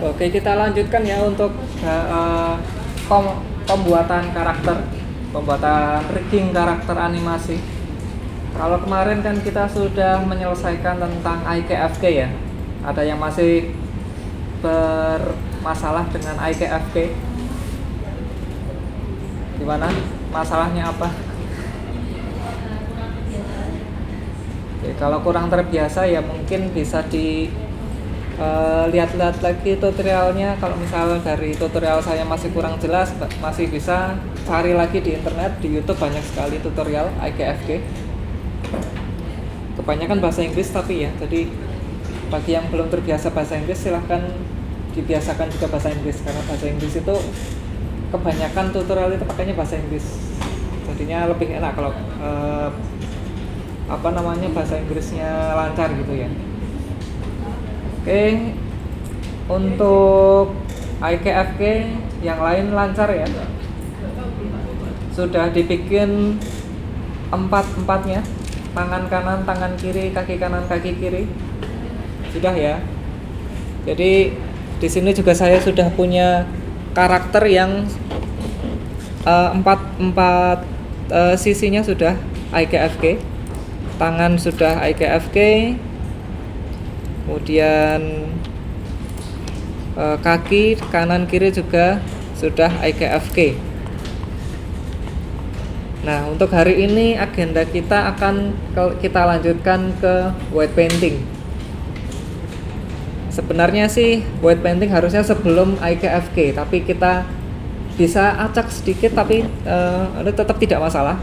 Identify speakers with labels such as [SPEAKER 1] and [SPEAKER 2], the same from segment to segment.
[SPEAKER 1] Oke, kita lanjutkan ya untuk pembuatan karakter, pembuatan rigging karakter animasi. Kalau kemarin kan kita sudah menyelesaikan tentang IKFK ya. Ada yang masih bermasalah dengan IKFK? Gimana? Masalahnya apa? Oke, kalau kurang terbiasa ya mungkin bisa lihat-lihat lagi tutorialnya. Kalau misalnya dari tutorial saya masih kurang jelas, masih bisa cari lagi di internet, di YouTube banyak sekali tutorial IKFK. Kebanyakan bahasa Inggris tapi ya, jadi bagi yang belum terbiasa bahasa Inggris silahkan dibiasakan juga bahasa Inggris, karena bahasa Inggris itu kebanyakan tutorial itu pakainya bahasa Inggris, jadinya lebih enak kalau bahasa Inggrisnya lancar gitu ya. Oke, untuk IKFK yang lain lancar ya, sudah dibikin empatnya, tangan kanan, tangan kiri, kaki kanan, kaki kiri, sudah ya. Jadi di sini juga saya sudah punya karakter yang empat sisinya sudah IKFK, tangan sudah IKFK, kemudian kaki kanan kiri juga sudah IKFK. Nah, untuk hari ini agenda kita akan kita lanjutkan ke white painting. Sebenarnya sih white painting harusnya sebelum IKFK, tapi kita bisa acak sedikit, tapi tetap tidak masalah.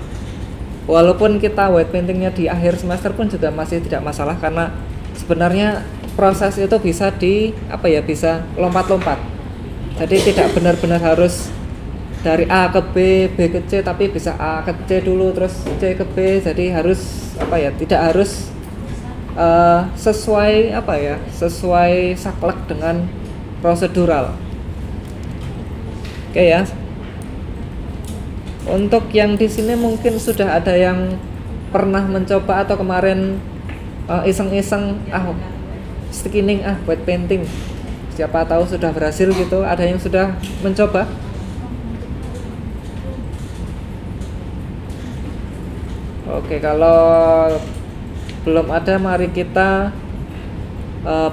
[SPEAKER 1] Walaupun kita white paintingnya di akhir semester pun juga masih tidak masalah, karena sebenarnya proses itu bisa bisa lompat-lompat. Jadi tidak benar-benar harus dari A ke B, B ke C, tapi bisa A ke C dulu terus C ke B. Jadi harus tidak harus sesuai saklek dengan prosedural. Oke ya. Untuk yang di sini mungkin sudah ada yang pernah mencoba atau kemarin iseng-iseng skinning white painting. Siapa tahu sudah berhasil gitu. Ada yang sudah mencoba? Oke, kalau belum ada, mari kita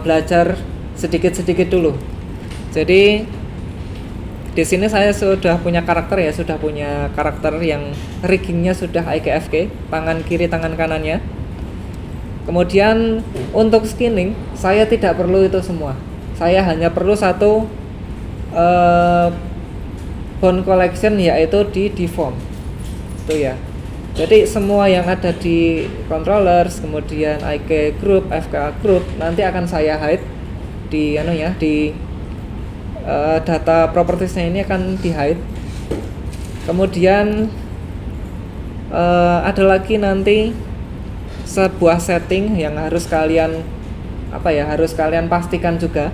[SPEAKER 1] belajar sedikit-sedikit dulu. Jadi di sini saya sudah punya karakter yang riggingnya sudah IKFK, tangan kiri tangan kanannya. Kemudian untuk skinning saya tidak perlu itu semua. Saya hanya perlu satu bone collection, yaitu di deform. Itu ya. Jadi semua yang ada di controllers, kemudian IK group, FK group nanti akan saya hide di data propertiesnya, ini akan di hide. Kemudian ada lagi nanti sebuah setting yang harus kalian pastikan juga,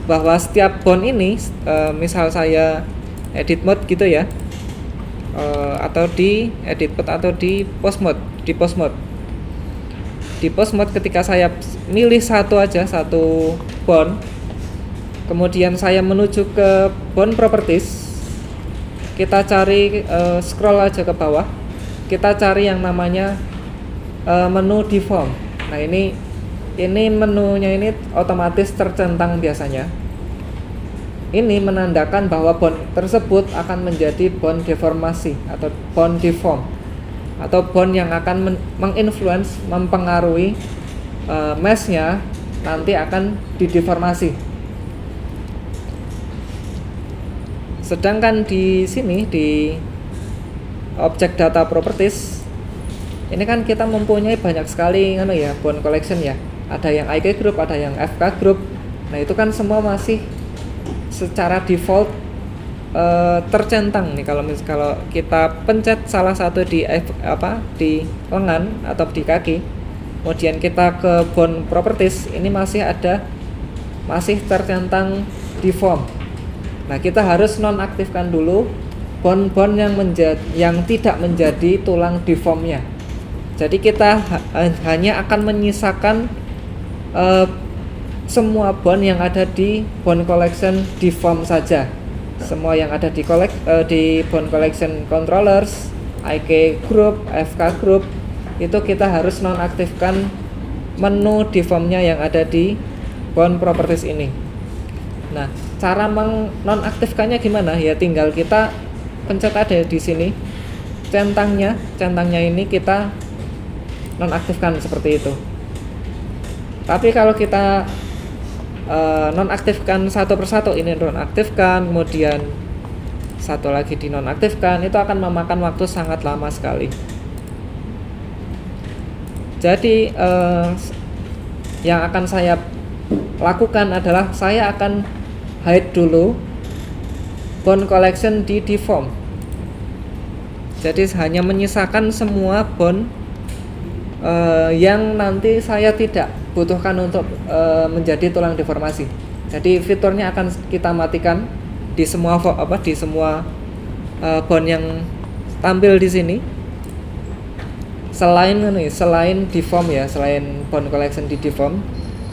[SPEAKER 1] bahwa setiap bone ini misal saya edit mode gitu ya, atau di edit mode atau di post mode. Di post mode ketika saya milih satu bone, kemudian saya menuju ke bone properties, kita cari scroll aja ke bawah, kita cari yang namanya menu deform. Nah, ini menunya ini otomatis tercentang biasanya. Ini menandakan bahwa bone tersebut akan menjadi bone deformasi atau bone deform, atau bone yang akan menginfluence, mempengaruhi mesh-nya nanti akan dideformasi. Sedangkan di sini di object data properties ini kan kita mempunyai banyak sekali bone collection ya. Ada yang IK group, ada yang FK group. Nah, itu kan semua masih secara default tercentang nih. Kalau kita pencet salah satu di lengan atau di kaki, kemudian kita ke bone properties, ini masih tercentang deform. Nah, kita harus nonaktifkan dulu bone-bone yang tidak menjadi tulang deformnya. Jadi kita hanya akan menyisakan semua bond yang ada di bond collection deform saja. Semua yang ada di bond collection controllers, IK group, FK group, itu kita harus nonaktifkan menu deformnya yang ada di bond properties ini. Nah, cara nonaktifkannya gimana? Ya tinggal kita pencet ada di sini centangnya ini kita nonaktifkan seperti itu. Tapi kalau kita nonaktifkan satu persatu, ini nonaktifkan, kemudian satu lagi dinonaktifkan, itu akan memakan waktu sangat lama sekali. Jadi yang akan saya lakukan adalah saya akan hide dulu bond collection di deform. Jadi hanya menyisakan semua bond yang nanti saya tidak butuhkan untuk menjadi tulang deformasi. Jadi fiturnya akan kita matikan di semua bond yang tampil di sini. Selain deform ya, selain bond collection di deform,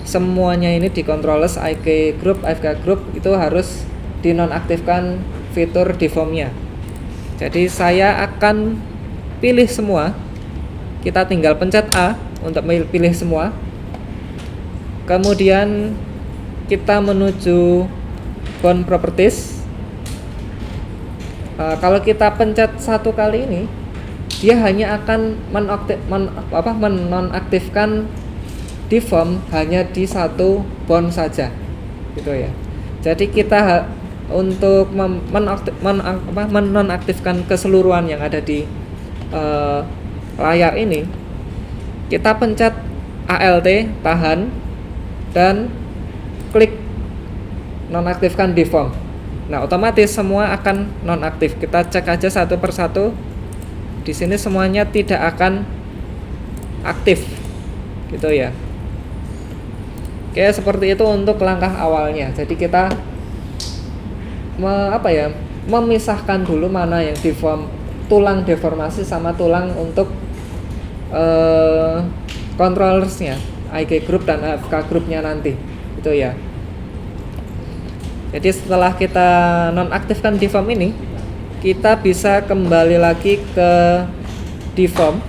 [SPEAKER 1] semuanya ini di controllers IK group, FK group itu harus dinonaktifkan fitur deformnya. Jadi saya akan pilih semua. Kita tinggal pencet A untuk pilih semua. Kemudian kita menuju bond properties. Kalau kita pencet satu kali ini, dia hanya akan menonaktifkan deform hanya di satu bond saja, gitu ya. Jadi kita untuk menonaktifkan keseluruhan yang ada di layar ini, kita pencet ALT tahan dan klik nonaktifkan deform. Nah, otomatis semua akan nonaktif. Kita cek aja satu persatu. Di sini semuanya tidak akan aktif, gitu ya. Oke, seperti itu untuk langkah awalnya. Jadi kita memisahkan dulu mana yang tulang deformasi sama tulang untuk controllersnya, IK group dan FK groupnya nanti, gitu ya. Jadi setelah kita nonaktifkan deform ini, kita bisa kembali lagi ke deform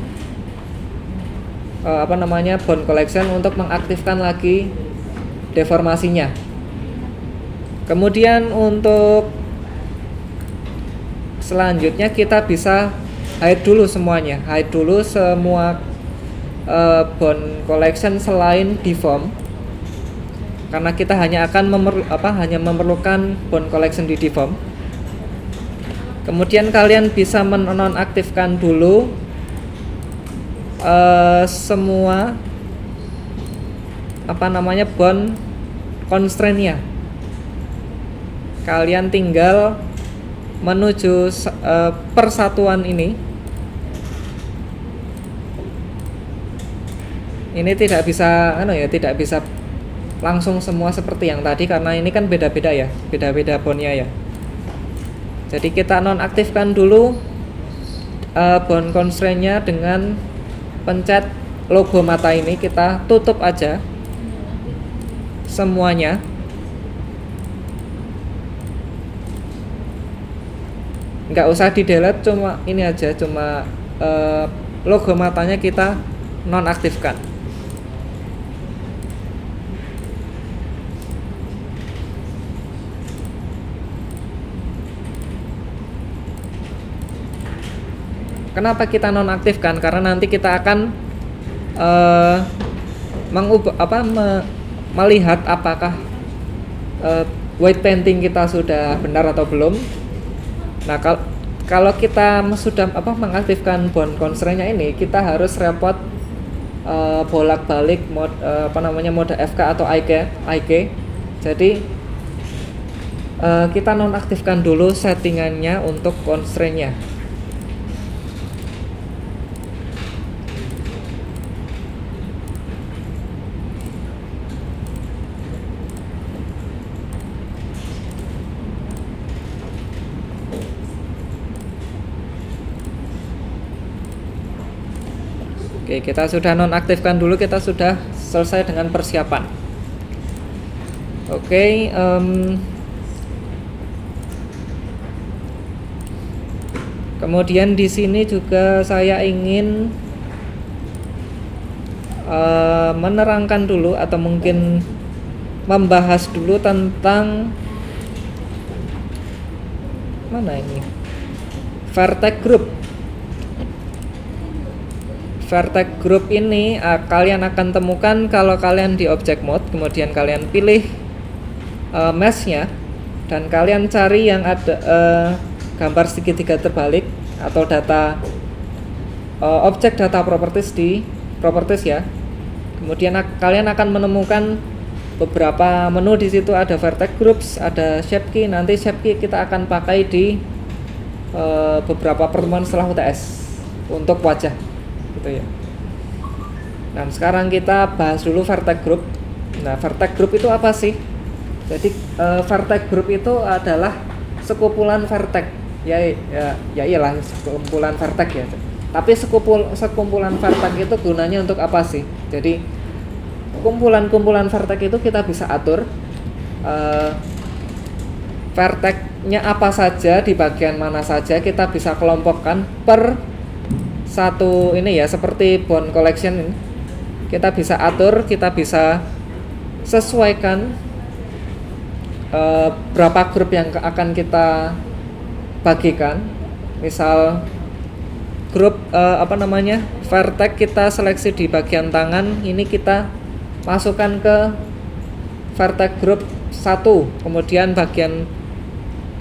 [SPEAKER 1] bond collection untuk mengaktifkan lagi deformasinya. Kemudian untuk selanjutnya kita bisa hide dulu semuanya, hide dulu semua bond collection selain deform, karena kita hanya akan memerlukan bond collection di deform. Kemudian kalian bisa menonaktifkan dulu semua bond constraint-nya. Kalian tinggal menuju persatuan ini. Ini tidak bisa langsung semua seperti yang tadi, karena ini kan beda-beda ya, beda-beda bondnya ya. Jadi kita nonaktifkan dulu bond constraint-nya dengan pencet logo mata ini, kita tutup aja semuanya. Nggak usah di delete, cuma ini aja, cuma logo matanya kita nonaktifkan. Kenapa kita nonaktifkan? Karena nanti kita akan melihat apakah white painting kita sudah benar atau belum. Nah, kalau kita sudah mengaktifkan bond constraint-nya ini, kita harus repot bolak-balik mode FK atau IK. Jadi kita nonaktifkan dulu settingannya untuk constraint-nya. Oke, kita sudah nonaktifkan dulu, kita sudah selesai dengan persiapan. Oke, kemudian di sini juga saya ingin menerangkan dulu atau mungkin membahas dulu tentang mana ini? Vertex group. Vertex group ini kalian akan temukan kalau kalian di object mode, kemudian kalian pilih mesh-nya dan kalian cari yang ada gambar segitiga terbalik atau data objek data properties di properties ya. Kemudian kalian akan menemukan beberapa menu di situ, ada vertex groups, ada shape key. Nanti shape key kita akan pakai di beberapa pertemuan setelah UTS untuk wajah gitu ya. Nah, sekarang kita bahas dulu vertex group. Nah, vertex group itu apa sih? Jadi vertex group itu adalah sekumpulan vertex. Ya iyalah sekumpulan vertex ya. Tapi sekumpulan vertex itu gunanya untuk apa sih? Jadi kumpulan-kumpulan vertex itu kita bisa atur vertex-nya apa saja, di bagian mana saja, kita bisa kelompokkan per satu ini ya, seperti bond collection ini. Kita bisa atur, kita bisa sesuaikan berapa grup yang akan kita bagikan. Misal grup vertex kita seleksi di bagian tangan, ini kita masukkan ke vertex group 1, kemudian bagian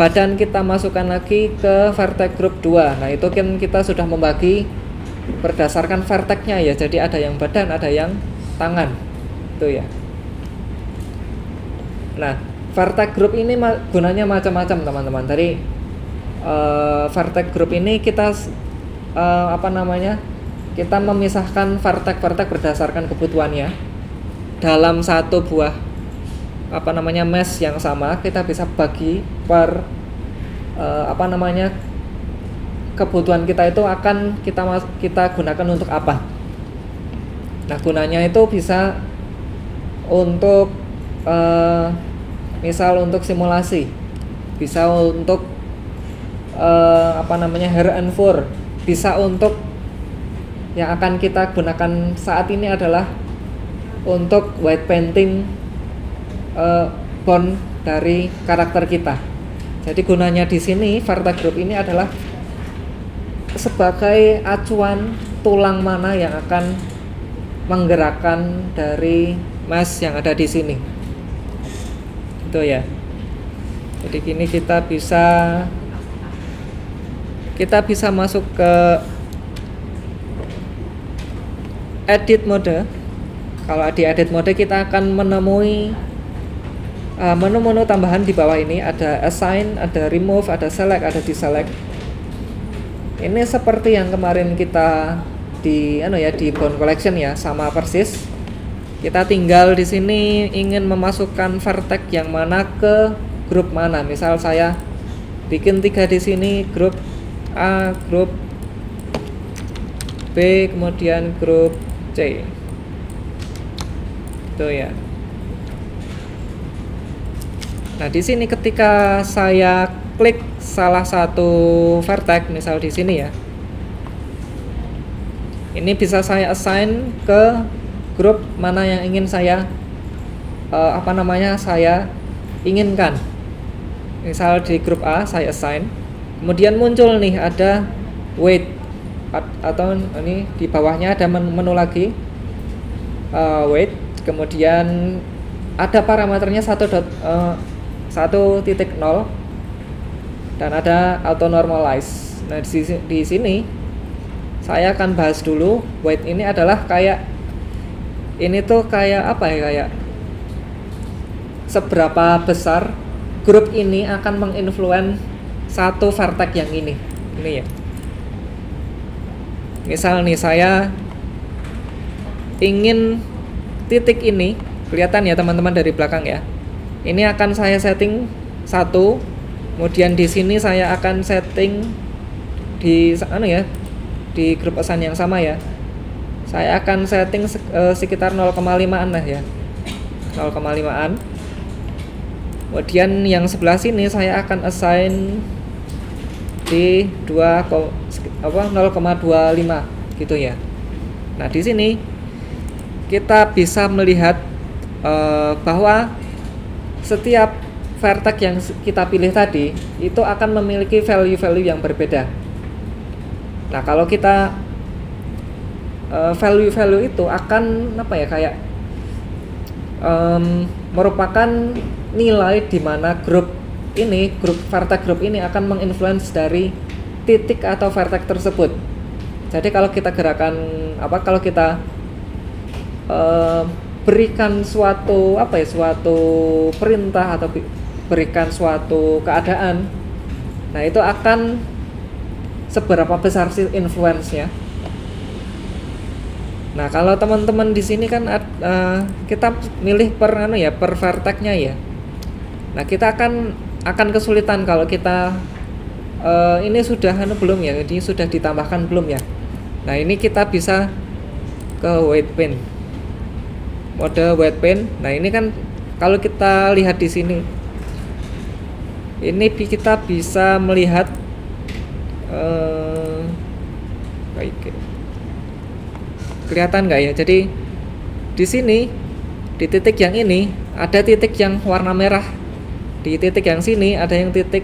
[SPEAKER 1] badan kita masukkan lagi ke vertex group 2. Nah, itu kan kita sudah membagi berdasarkan vertexnya ya. Jadi ada yang badan, ada yang tangan. Itu ya. Nah, vertex group ini gunanya macam-macam, teman-teman. Dari vertex group ini kita kita memisahkan vertex-vertex berdasarkan kebutuhannya dalam satu buah mesh yang sama. Kita bisa bagi per kebutuhan kita itu akan kita gunakan untuk apa. Nah, gunanya itu bisa untuk misal untuk simulasi, bisa untuk hair and fur, bisa untuk yang akan kita gunakan saat ini adalah untuk white painting bond dari karakter kita. Jadi gunanya di sini vertex group ini adalah sebagai acuan tulang mana yang akan menggerakkan dari mesh yang ada di sini. Itu ya. Jadi gini kita bisa masuk ke edit mode. Kalau di edit mode kita akan menemui menu-menu tambahan di bawah ini, ada assign, ada remove, ada select, ada deselect. Ini seperti yang kemarin kita di bond collection ya, sama persis. Kita tinggal di sini ingin memasukkan vertex yang mana ke grup mana. Misal saya bikin 3 di sini, grup A, grup B, kemudian grup C. Itu ya. Nah, di sini ketika saya klik salah satu vertex, misal di sini ya. Ini bisa saya assign ke grup mana yang ingin saya saya inginkan. Misal di grup A saya assign. Kemudian muncul nih ada weight atau ini di bawahnya ada menu lagi weight, kemudian ada parameternya 1.0 dan ada auto normalize. Nah, di sini saya akan bahas dulu weight ini adalah kayak seberapa besar grup ini akan menginfluence satu vertex yang ini ya. Misal nih saya ingin titik ini kelihatan ya teman-teman dari belakang ya. Ini akan saya setting 1, kemudian di sini saya akan setting di di grup assign yang sama ya. Saya akan setting sekitar 0,5an lah ya. 0,5an. Kemudian yang sebelah sini saya akan assign di 0,25 gitu ya. Nah, di sini kita bisa melihat bahwa setiap vertex yang kita pilih tadi itu akan memiliki value-value yang berbeda. Nah, kalau kita value-value itu akan apa ya, kayak merupakan nilai di mana grup vertex group ini akan menginfluence dari titik atau vertex tersebut. Jadi kalau kita kalau kita berikan suatu perintah atau berikan suatu keadaan, nah itu akan seberapa besar sih influence-nya. Nah, kalau teman-teman di sini kan kita milih per vertex-nya ya. Nah, kita akan kesulitan kalau kita ini sudah belum ya, ini sudah ditambahkan belum ya. Nah, ini kita bisa ke white pen, mode white pen. Nah, ini kan kalau kita lihat di sini, ini kita bisa melihat kelihatan nggak ya? Jadi di sini di titik yang ini ada titik yang warna merah, di titik yang sini ada yang titik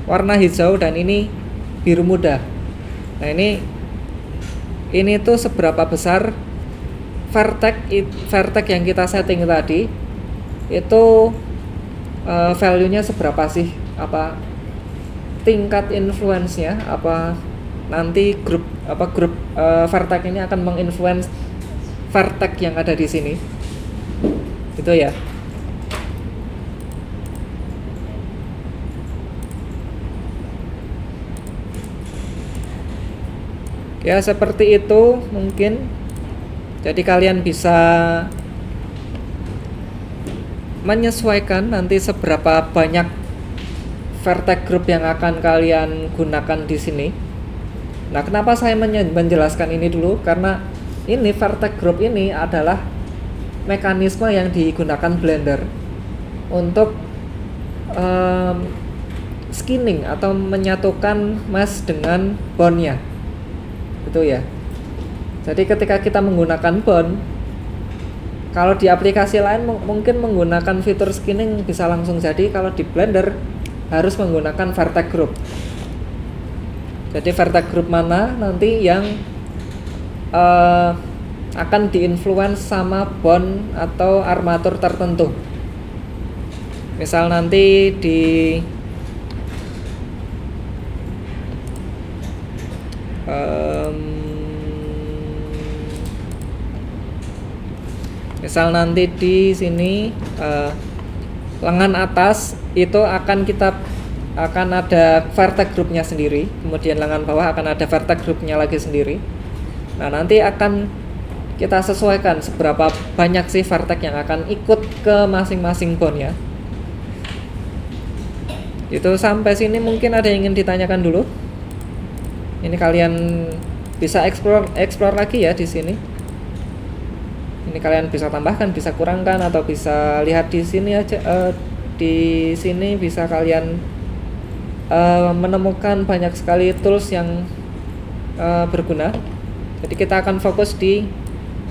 [SPEAKER 1] warna hijau, dan ini biru muda. Nah, ini tuh seberapa besar vertex yang kita setting tadi itu value-nya seberapa sih, apa tingkat influence-nya, apa nanti grup vertex ini akan menginfluence vertex yang ada di sini, gitu ya. Ya, seperti itu mungkin. Jadi kalian bisa menyesuaikan nanti seberapa banyak vertex group yang akan kalian gunakan di sini. Nah, kenapa saya menjelaskan ini dulu? Karena ini vertex group ini adalah mekanisme yang digunakan Blender untuk skinning atau menyatukan mesh dengan bone-nya, gitu ya. Jadi ketika kita menggunakan bone, kalau di aplikasi lain mungkin menggunakan fitur skinning bisa langsung jadi, kalau di Blender harus menggunakan vertex group. Jadi vertex group mana nanti yang akan diinfluence sama bone atau armatur tertentu. Misal nanti di sini lengan atas itu akan ada vertex groupnya sendiri, kemudian lengan bawah akan ada vertex groupnya lagi sendiri. Nah, nanti akan kita sesuaikan seberapa banyak sih vertex yang akan ikut ke masing-masing bone-nya. Itu sampai sini mungkin ada yang ingin ditanyakan dulu. Ini kalian bisa explore lagi ya di sini. Ini kalian bisa tambahkan, bisa kurangkan, atau bisa lihat di sini aja. Di sini bisa kalian menemukan banyak sekali tools yang berguna. Jadi kita akan fokus di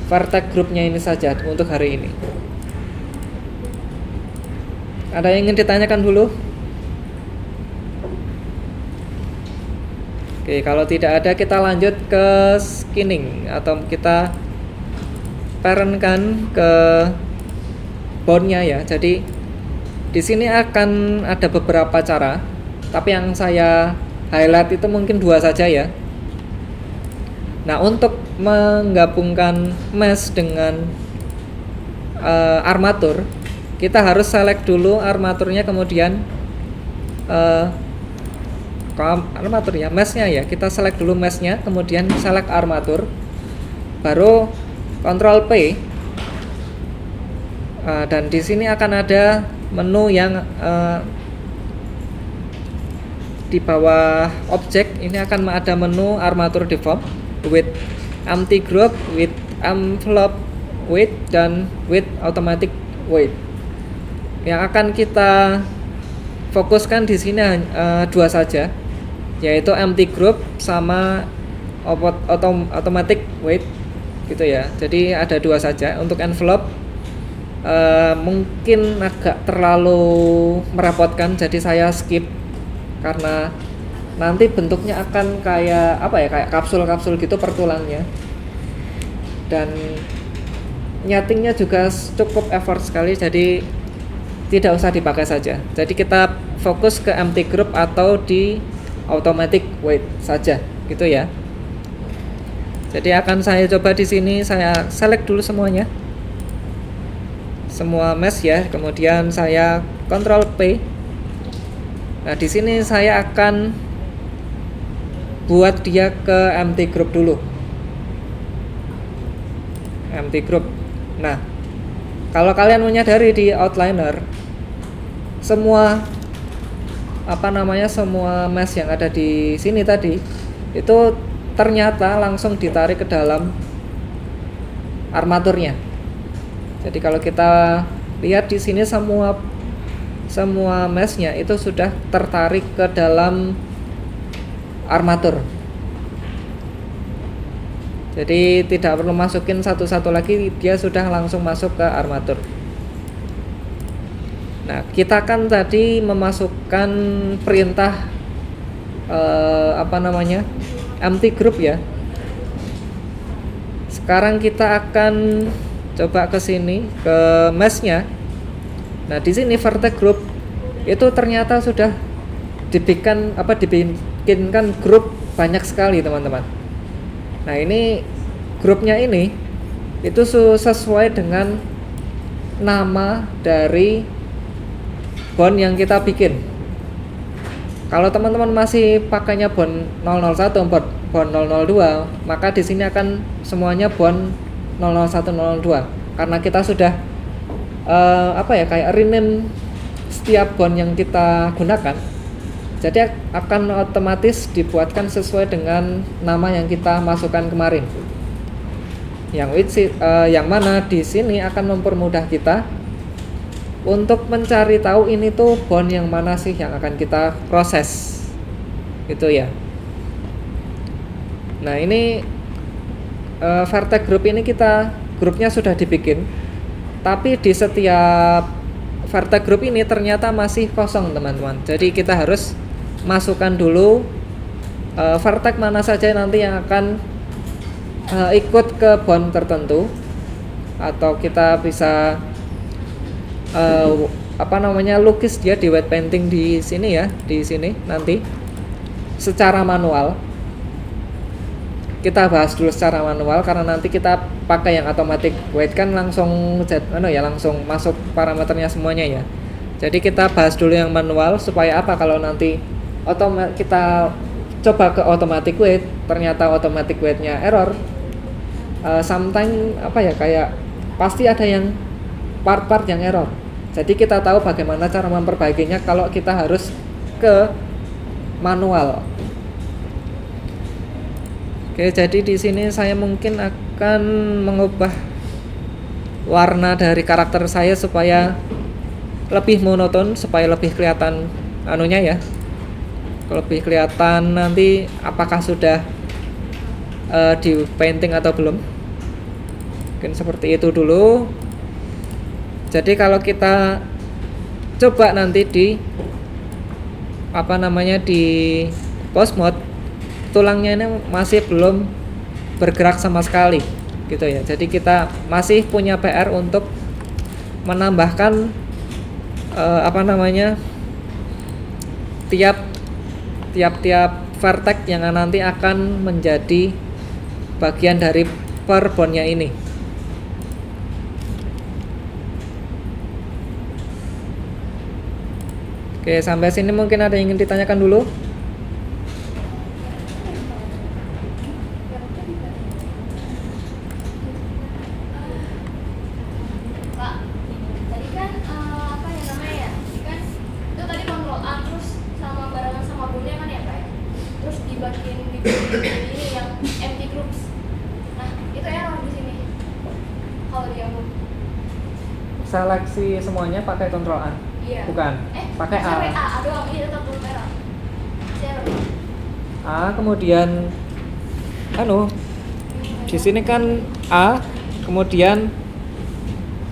[SPEAKER 1] vertex groupnya ini saja untuk hari ini. Ada yang ingin ditanyakan dulu? Oke, kalau tidak ada kita lanjut ke skinning, atau kita parentkan ke bone-nya ya. Jadi di sini akan ada beberapa cara, tapi yang saya highlight itu mungkin 2 saja ya. Nah, untuk menggabungkan mesh dengan armatur, kita harus select dulu armaturnya, kemudian armatur ya, meshnya ya, kita select dulu meshnya, kemudian select armatur, baru Ctrl P, dan di sini akan ada menu yang di bawah objek ini akan ada menu armatur default with empty group, with envelope weight, dan with automatic weight. Yang akan kita fokuskan di sini dua saja, yaitu empty group sama automatic wait gitu ya. Jadi ada dua saja. Untuk envelope mungkin agak terlalu merepotkan, jadi saya skip karena nanti bentuknya akan kayak apa ya, kayak kapsul-kapsul gitu per tulangnya, dan nyetingnya juga cukup effort sekali, jadi tidak usah dipakai saja. Jadi kita fokus ke empty group atau di automatic wait saja gitu ya. Jadi akan saya coba di sini, saya select dulu semuanya, semua mesh ya, kemudian saya Ctrl P. Nah, di sini saya akan buat dia ke empty group dulu. Empty group. Nah, kalau kalian menyadari di outliner semua semua mesh yang ada di sini tadi itu ternyata langsung ditarik ke dalam armaturnya. Jadi kalau kita lihat di sini semua meshnya itu sudah tertarik ke dalam armatur. Jadi tidak perlu masukin satu-satu lagi, dia sudah langsung masuk ke armatur. Nah, kita kan tadi memasukkan perintah empty group ya. Sekarang kita akan coba ke sini ke meshnya. Nah, di sini vertex group itu ternyata sudah dibikinkan grup banyak sekali teman-teman. Nah, ini grupnya ini itu sesuai dengan nama dari bond yang kita bikin. Kalau teman-teman masih pakainya bond 001, bond 002, maka di sini akan semuanya bond 001, 002. Karena kita sudah kayak rename setiap bond yang kita gunakan. Jadi akan otomatis dibuatkan sesuai dengan nama yang kita masukkan kemarin. Yang mana di sini akan mempermudah kita untuk mencari tahu ini tuh bond yang mana sih yang akan kita proses gitu ya. Nah, ini vertex group ini grupnya sudah dibikin, tapi di setiap vertex group ini ternyata masih kosong teman-teman. Jadi kita harus masukkan dulu vertex mana saja nanti yang akan ikut ke bond tertentu, atau kita bisa lukis dia di white painting di sini ya, di sini nanti secara manual. Kita bahas dulu secara manual karena nanti kita pakai yang automatic weight kan langsung langsung masuk parameternya semuanya ya. Jadi kita bahas dulu yang manual supaya apa, kalau nanti kita coba ke automatic weight ternyata automatic weight-nya error, sometimes kayak pasti ada yang part-part yang error. Jadi kita tahu bagaimana cara memperbaikinya kalau kita harus ke manual. Oke, jadi di sini saya mungkin akan mengubah warna dari karakter saya supaya lebih monoton, supaya lebih kelihatan ya. Lebih kelihatan nanti apakah sudah di painting atau belum. Mungkin seperti itu dulu. Jadi kalau kita coba nanti di di post mode, tulangnya ini masih belum bergerak sama sekali gitu ya. Jadi kita masih punya PR untuk menambahkan tiap vertex yang nanti akan menjadi bagian dari per bondnya ini. Oke, sampai sini mungkin ada yang ingin ditanyakan dulu?
[SPEAKER 2] Pak, tadi kan Tadi kan itu tadi kontrol A terus sama barengan sama bondnya kan ya Pak ya? Terus dibagiin ini yang empty groups. Nah, itu error di sini. Kalau dia
[SPEAKER 1] seleksi semuanya pakai Ctrl A.
[SPEAKER 2] Iya.
[SPEAKER 1] Bukan. Pakai A.
[SPEAKER 2] Sampai A doang, iya tetap belum merah. Share.
[SPEAKER 1] A kemudian di sini kan A, kemudian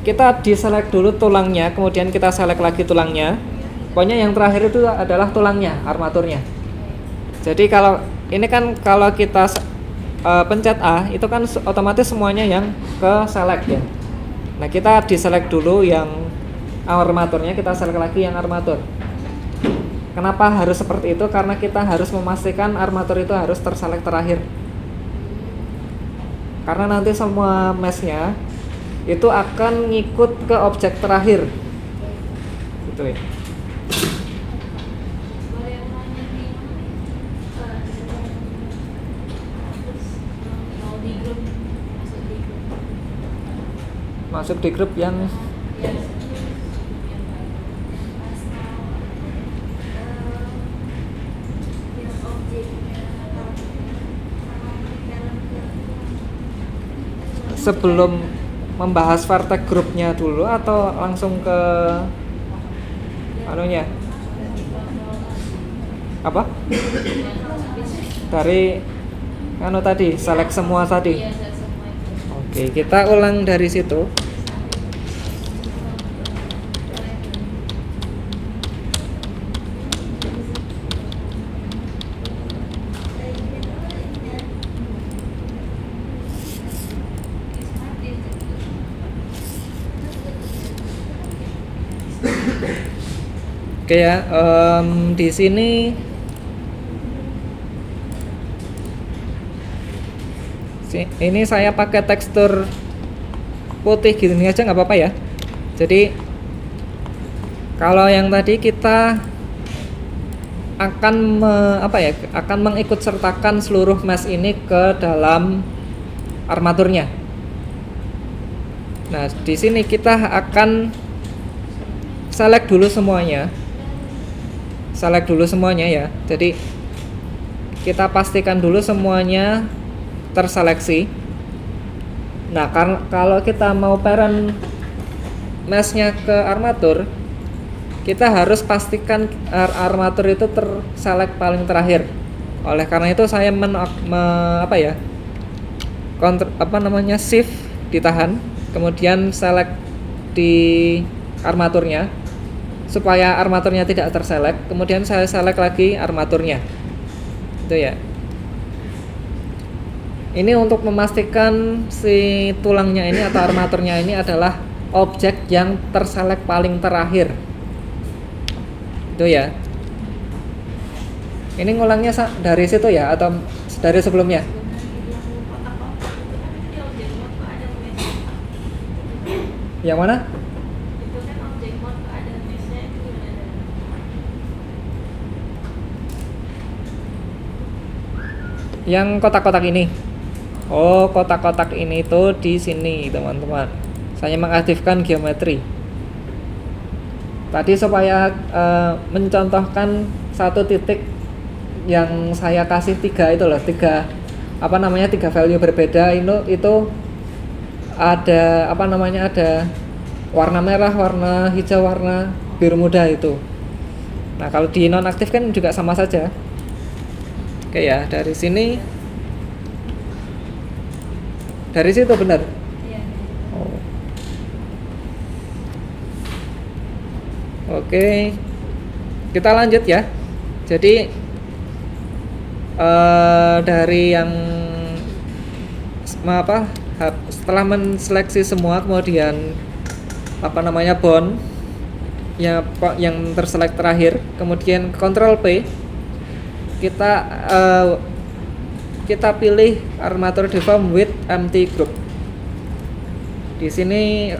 [SPEAKER 1] kita diselect dulu tulangnya, kemudian kita select lagi tulangnya. Pokoknya yang terakhir itu adalah tulangnya, armaturnya. Jadi kalau ini kan kalau kita pencet A, itu kan otomatis semuanya yang ke select ya. Nah, kita diselect dulu yang armaturnya, kita select lagi yang armatur. Kenapa harus seperti itu? Karena kita harus memastikan armatur itu harus terselect terakhir. Karena nanti semua meshnya itu akan ngikut ke objek terakhir. Gitu ya.
[SPEAKER 2] Boleh nanya di mau di grup,
[SPEAKER 1] Masuk di grup yang
[SPEAKER 2] ya.
[SPEAKER 1] sebelum membahas vertex grupnya dulu atau langsung ke anunya? Apa? Dari tadi, select semua tadi. Oke, kita ulang dari situ. Oke ya, di sini ini saya pakai tekstur putih gini aja nggak apa-apa ya. Jadi kalau yang tadi kita akan akan mengikut sertakan seluruh mesh ini ke dalam armaturnya. Nah, di sini kita akan select dulu semuanya. Select dulu semuanya ya. Jadi kita pastikan dulu semuanya terseleksi. Nah, kalau kita mau parent meshnya ke armatur, kita harus pastikan armatur itu terselect paling terakhir. Oleh karena itu saya shift ditahan, kemudian select di armaturnya supaya armaturnya tidak terselect, kemudian saya select lagi armaturnya. Itu ya. Ini untuk memastikan si tulangnya ini atau armaturnya ini adalah objek yang terselect paling terakhir. Itu ya. Ini ngulangnya dari situ ya atau dari sebelumnya? Yang mana? Yang kotak-kotak ini. Oh, kotak-kotak ini tuh di sini, teman-teman. Saya mengaktifkan geometri. Tadi supaya mencontohkan satu titik yang saya kasih tiga tiga value berbeda. Itu ada ada warna merah, warna hijau, warna biru muda itu. Nah, kalau di nonaktif kan juga sama saja. Oke ya, dari sini, dari situ benar. Oh. Oke, kita lanjut ya. Jadi dari yang setelah menseleksi semua, kemudian bond ya yang terselect terakhir, kemudian Ctrl P. Kita pilih armatur deform with empty group. Di sini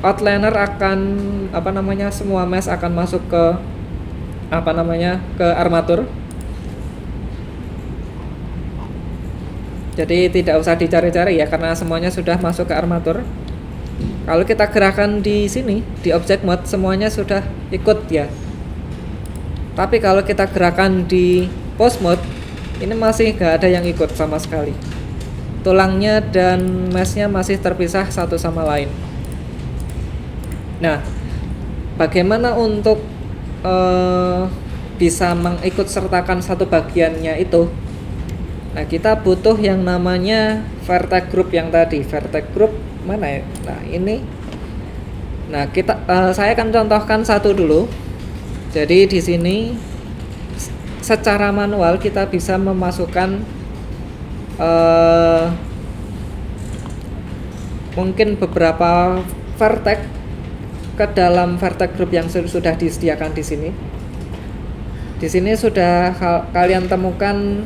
[SPEAKER 1] outliner akan semua mesh akan masuk ke ke armatur. Jadi tidak usah dicari-cari ya, karena semuanya sudah masuk ke armatur. Kalau kita gerakan di sini di object mode, semuanya sudah ikut ya. Tapi kalau kita gerakan di pose mode, ini masih nggak ada yang ikut sama sekali. Tulangnya dan meshnya masih terpisah satu sama lain. Nah, bagaimana untuk bisa mengikut sertakan satu bagiannya itu? Nah, kita butuh yang namanya vertex group yang tadi. Vertex group mana ya? Nah, ini. Nah, saya akan contohkan satu dulu. Jadi di sini secara manual kita bisa memasukkan mungkin beberapa vertex ke dalam vertex group yang sudah disediakan di sini. Di sini sudah kalian temukan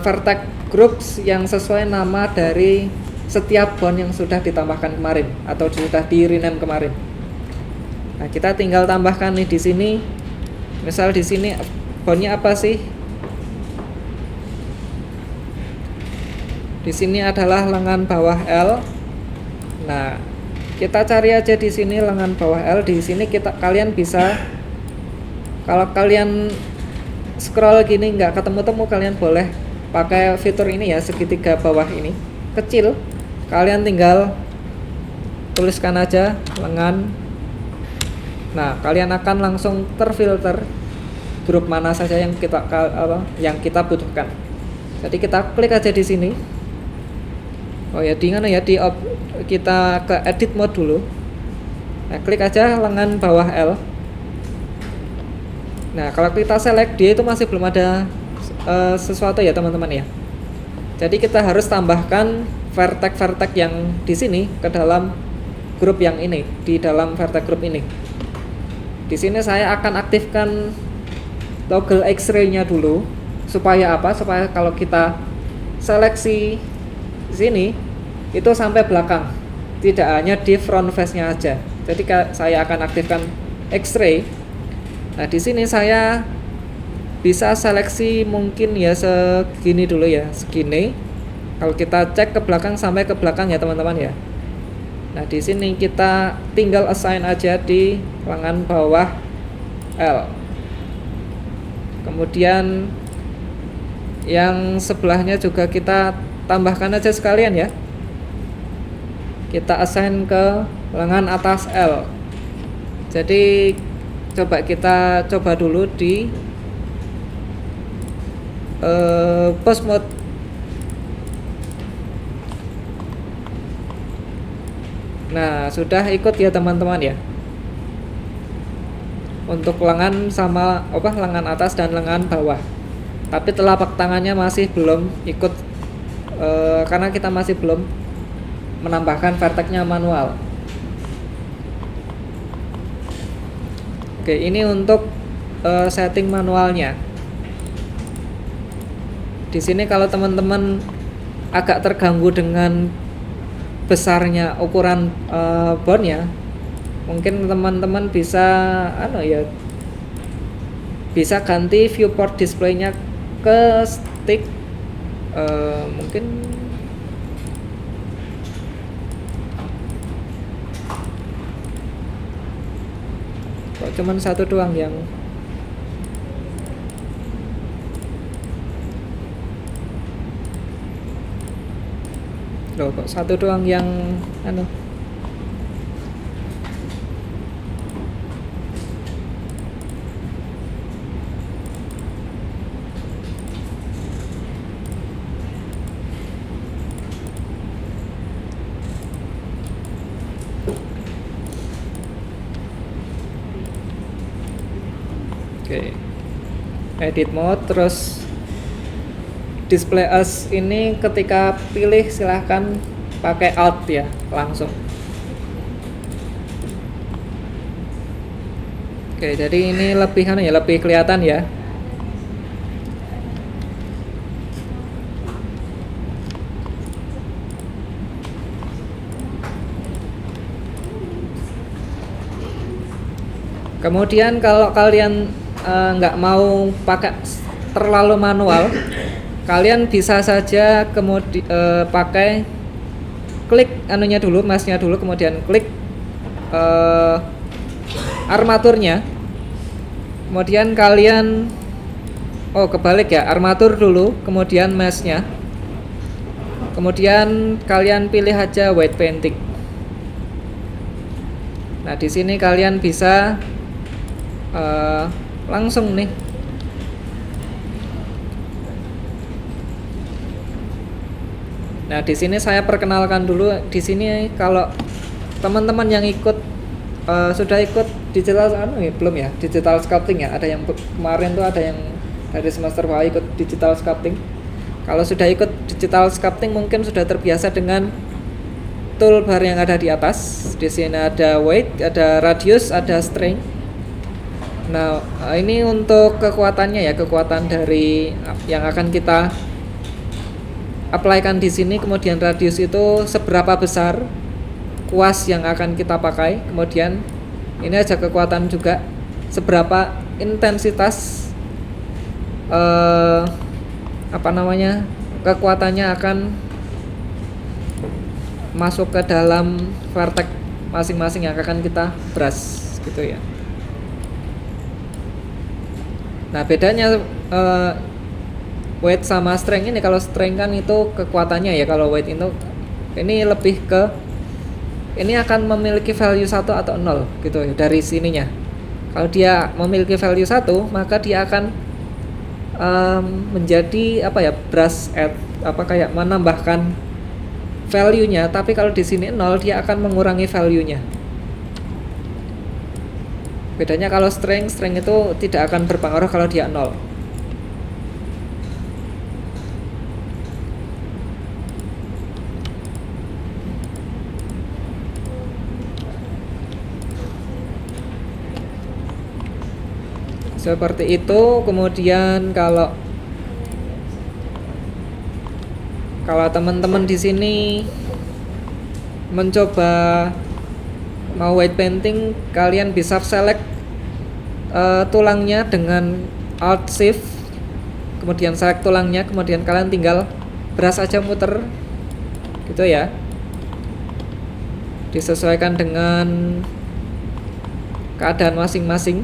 [SPEAKER 1] vertex groups yang sesuai nama dari setiap bond yang sudah ditambahkan kemarin atau sudah di rename kemarin. Nah, kita tinggal tambahkan nih di sini. Misal di sini bondnya apa sih? Di sini adalah lengan bawah L. Nah, kita cari aja di sini lengan bawah L. Di sini kalian bisa, kalau kalian scroll gini nggak ketemu-temu, kalian boleh pakai fitur ini ya, segitiga bawah ini kecil. Kalian tinggal tuliskan aja lengan. Nah, kalian akan langsung terfilter grup mana saja yang kita butuhkan. Jadi kita klik aja di sini. Oh ya, kita ke edit mode dulu. Nah, klik aja lengan bawah L. Nah, kalau kita select, dia itu masih belum ada sesuatu ya teman-teman ya. Jadi kita harus tambahkan vertex yang di sini ke dalam grup yang ini, di dalam vertex group ini. Di sini saya akan aktifkan toggle X-ray-nya dulu. Supaya apa? Supaya kalau kita seleksi sini itu sampai belakang, tidak hanya di front face-nya aja. Jadi saya akan aktifkan X-ray. Nah, di sini saya bisa seleksi mungkin ya segini dulu ya, segini. Kalau kita cek ke belakang sampai ke belakang ya teman-teman ya. Nah, di sini kita tinggal assign aja di lengan bawah L. Kemudian yang sebelahnya juga kita tambahkan aja sekalian ya. Kita assign ke lengan atas L. Jadi kita coba dulu di post mode. Nah, sudah ikut ya teman-teman ya. Untuk lengan sama lengan atas dan lengan bawah. Tapi telapak tangannya masih belum ikut karena kita masih belum menambahkan vertexnya manual. Oke, ini untuk setting manualnya. Di sini kalau teman-teman agak terganggu dengan besarnya ukuran bondnya, mungkin teman-teman bisa bisa ganti viewport displaynya ke stick. Mungkin kok cuman satu doang yang kok satu doang yang Oke. Edit mode, terus display as ini ketika pilih silahkan pakai alt ya langsung. Oke, jadi ini lebih kelihatan ya. Kemudian kalau kalian nggak mau pakai terlalu manual, kalian bisa saja pakai klik mouse-nya dulu, kemudian klik armaturnya, kemudian kalian kebalik ya, armatur dulu, kemudian mouse-nya, kemudian kalian pilih aja white painting. Nah, di sini kalian bisa langsung nih Nah, di sini saya perkenalkan dulu. Di sini kalau teman-teman yang ikut sudah ikut digital belum ya? Digital sculpting ya. Ada yang kemarin tuh ada yang dari semester bawah ikut digital sculpting. Kalau sudah ikut digital sculpting mungkin sudah terbiasa dengan toolbar yang ada di atas. Di sini ada weight, ada radius, ada string. Nah, ini untuk kekuatannya ya, kekuatan dari yang akan kita apply-kan di sini. Kemudian radius itu seberapa besar kuas yang akan kita pakai. Kemudian ini aja kekuatan juga, seberapa intensitas kekuatannya akan masuk ke dalam vertex masing-masing yang akan kita brush gitu ya. Nah, bedanya weight sama strength ini, kalau strength kan itu kekuatannya ya, kalau weight itu ini lebih ke ini akan memiliki value 1 atau 0 gitu ya dari sininya. Kalau dia memiliki value 1, maka dia akan menjadi brush add kayak menambahkan value-nya, tapi kalau di sini 0 dia akan mengurangi value-nya. Bedanya kalau strength itu tidak akan berpengaruh kalau dia 0. Seperti itu. Kemudian kalau teman-teman di sini mencoba mau white painting, kalian bisa select tulangnya dengan Alt Shift, kemudian select tulangnya, kemudian kalian tinggal brush aja muter gitu ya, disesuaikan dengan keadaan masing-masing.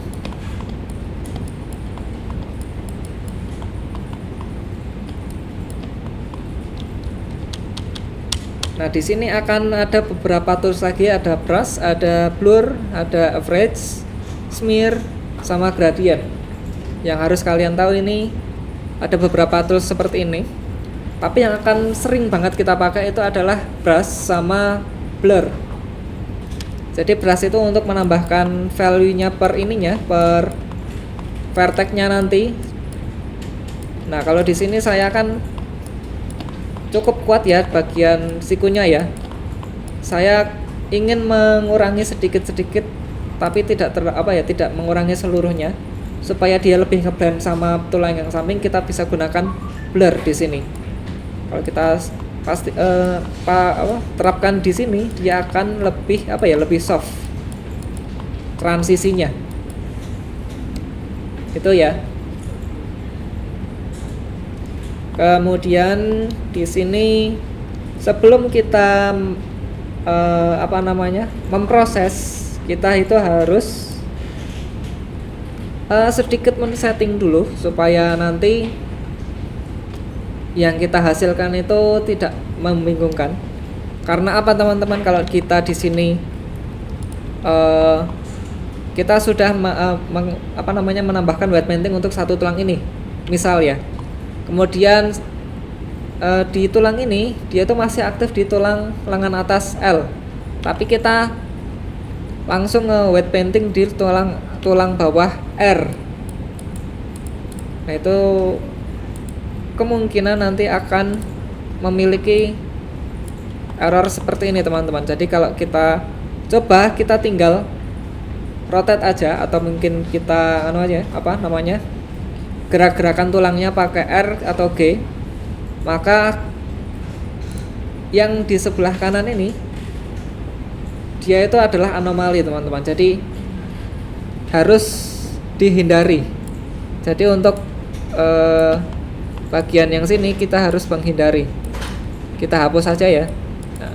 [SPEAKER 1] Nah, di sini akan ada beberapa tools lagi, ada brush, ada blur, ada average, smear, sama gradient. Yang harus kalian tahu ini ada beberapa tools seperti ini. Tapi yang akan sering banget kita pakai itu adalah brush sama blur. Jadi brush itu untuk menambahkan value-nya per vertex-nya nanti. Nah, kalau di sini saya akan cukup kuat ya bagian sikunya ya. Saya ingin mengurangi sedikit-sedikit, tapi tidak tidak mengurangi seluruhnya, supaya dia lebih ngeblend sama tulang yang samping. Kita bisa gunakan blur di sini. Kalau kita terapkan di sini, dia akan lebih lebih soft transisinya. Itu ya. Kemudian di sini sebelum kita memproses, kita itu harus sedikit men-setting dulu supaya nanti yang kita hasilkan itu tidak membingungkan. Karena apa teman-teman, kalau kita di sini kita sudah menambahkan white painting untuk satu tulang ini, misal ya. Kemudian di tulang ini dia tuh masih aktif di tulang lengan atas L, tapi kita langsung white painting di tulang bawah R. Nah, itu kemungkinan nanti akan memiliki error seperti ini teman-teman. Jadi kalau kita coba, kita tinggal rotate aja, atau mungkin kita gerak-gerakan tulangnya pakai R atau G, maka yang di sebelah kanan ini dia itu adalah anomali teman-teman, jadi harus dihindari. Jadi untuk bagian yang sini kita harus menghindari, kita hapus saja ya. Nah,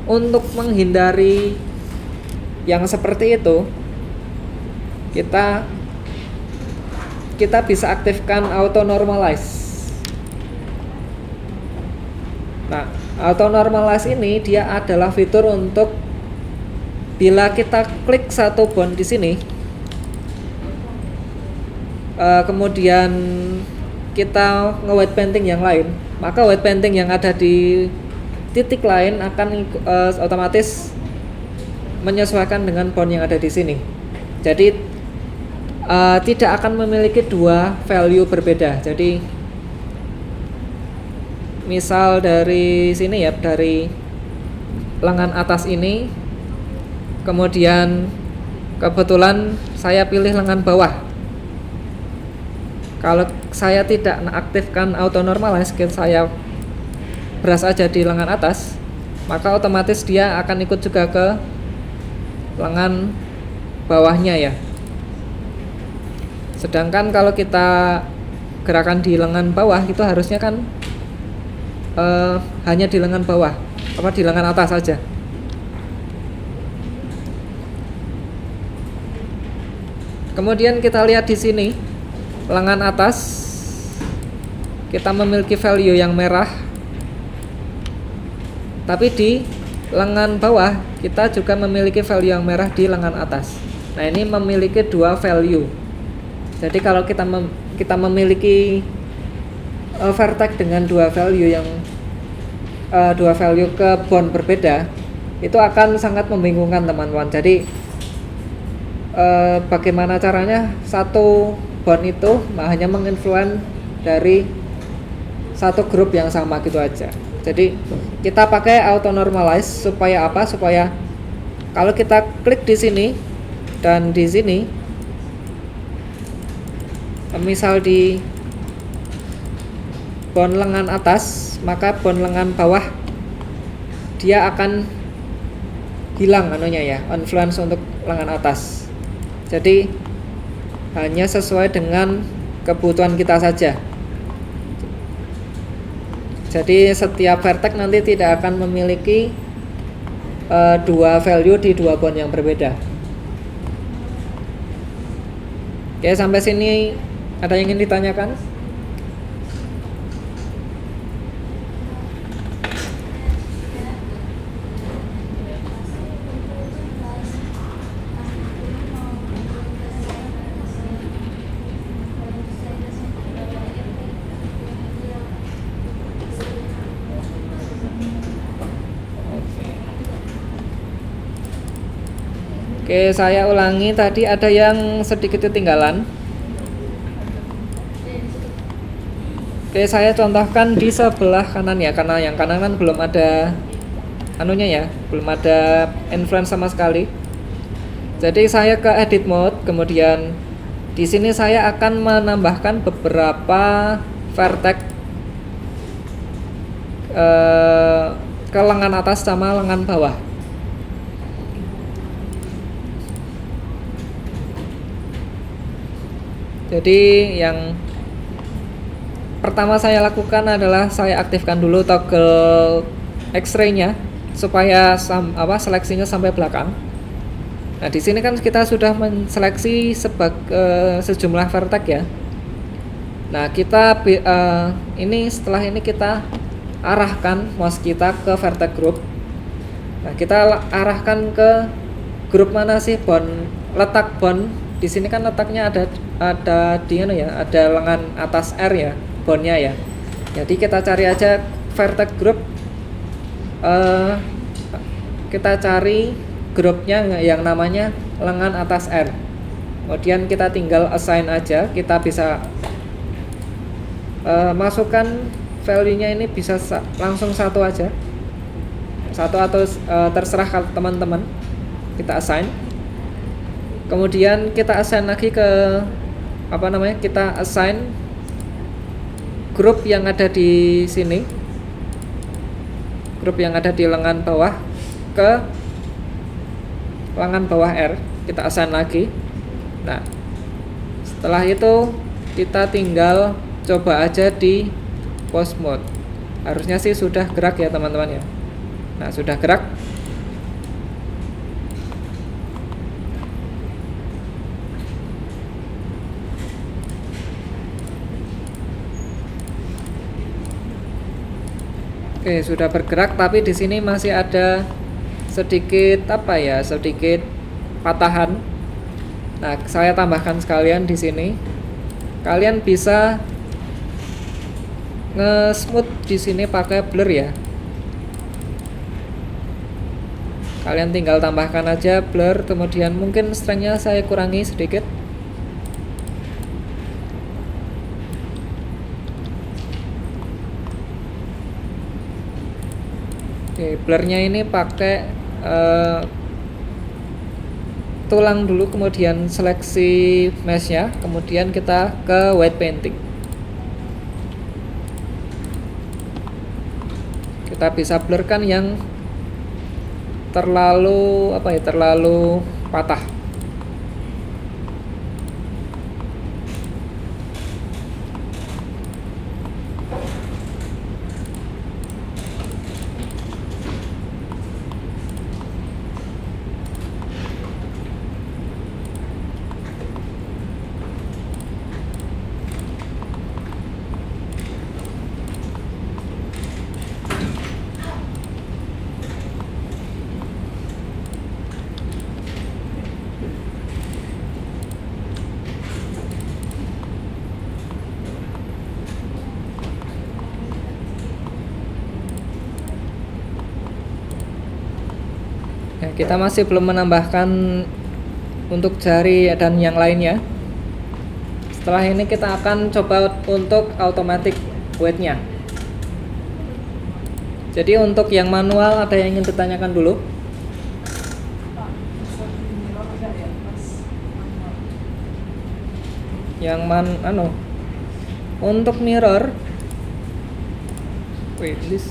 [SPEAKER 1] untuk menghindari yang seperti itu, kita bisa aktifkan auto normalize. Nah, auto normalize ini dia adalah fitur untuk bila kita klik satu bond di sini, kemudian kita nge-white painting yang lain, maka white painting yang ada di titik lain akan otomatis menyesuaikan dengan bond yang ada di sini. Jadi tidak akan memiliki dua value berbeda. Jadi misal dari sini ya, dari lengan atas ini, kemudian kebetulan saya pilih lengan bawah. Kalau saya tidak aktifkan auto normalize, saya brush aja di lengan atas, maka otomatis dia akan ikut juga ke lengan bawahnya ya. Sedangkan kalau kita gerakan di lengan bawah itu harusnya kan hanya di lengan bawah, di lengan atas saja. Kemudian kita lihat di sini lengan atas kita memiliki value yang merah, tapi di lengan bawah kita juga memiliki value yang merah di lengan atas. Nah, ini memiliki dua value. Jadi kalau kita memiliki vertex dengan dua value ke bond berbeda, itu akan sangat membingungkan teman-teman. Jadi bagaimana caranya satu bond itu hanya menginfluence dari satu grup yang sama gitu aja. Jadi kita pakai auto normalize supaya apa? Supaya kalau kita klik di sini dan di sini, misal di bond lengan atas, maka bond lengan bawah dia akan hilang influence untuk lengan atas. Jadi hanya sesuai dengan kebutuhan kita saja. Jadi setiap vertex nanti tidak akan memiliki dua value di dua bond yang berbeda. Oke, sampai sini ada yang ingin ditanyakan? Oke, saya ulangi, tadi ada yang sedikit ketinggalan. Oke, saya contohkan di sebelah kanan ya, karena yang kanan kan belum ada belum ada influence sama sekali. Jadi saya ke edit mode, kemudian di sini saya akan menambahkan beberapa vertex ke lengan atas sama lengan bawah. Jadi yang pertama saya lakukan adalah saya aktifkan dulu toggle X-ray-nya supaya seleksinya sampai belakang. Nah, di sini kan kita sudah menseleksi sejumlah vertex ya. Nah, kita setelah ini kita arahkan mouse kita ke vertex group. Nah, kita arahkan ke grup mana sih letak bond. Di sini kan letaknya ada ada lengan atas R ya, bondnya ya. Jadi kita cari aja vertex group, kita cari grupnya yang namanya lengan atas R. Kemudian kita tinggal assign aja, kita bisa masukkan value-nya ini bisa langsung satu aja, satu atau terserah teman-teman. Kita assign. Kemudian kita assign lagi ke kita assign grup yang ada di sini, grup yang ada di lengan bawah ke lengan bawah R, kita assign lagi. Nah, setelah itu kita tinggal coba aja di pause mode. Harusnya sih sudah gerak ya teman-teman ya. Nah, sudah gerak. Oke, sudah bergerak tapi di sini masih ada sedikit apa ya, sedikit patahan. Nah, saya tambahkan sekalian di sini. Kalian bisa nge-smooth di sini pakai blur ya. Kalian tinggal tambahkan aja blur, kemudian mungkin strength-nya saya kurangi sedikit. Oke, blurnya ini pakai tulang dulu, kemudian seleksi meshnya, kemudian kita ke white painting. Kita bisa blurkan yang terlalu apa ya, terlalu patah. Nah, kita masih belum menambahkan untuk jari dan yang lainnya. Setelah ini kita akan coba untuk automatic weight-nya. Jadi untuk yang manual ada yang ingin ditanyakan dulu? Yang untuk mirror, wait this.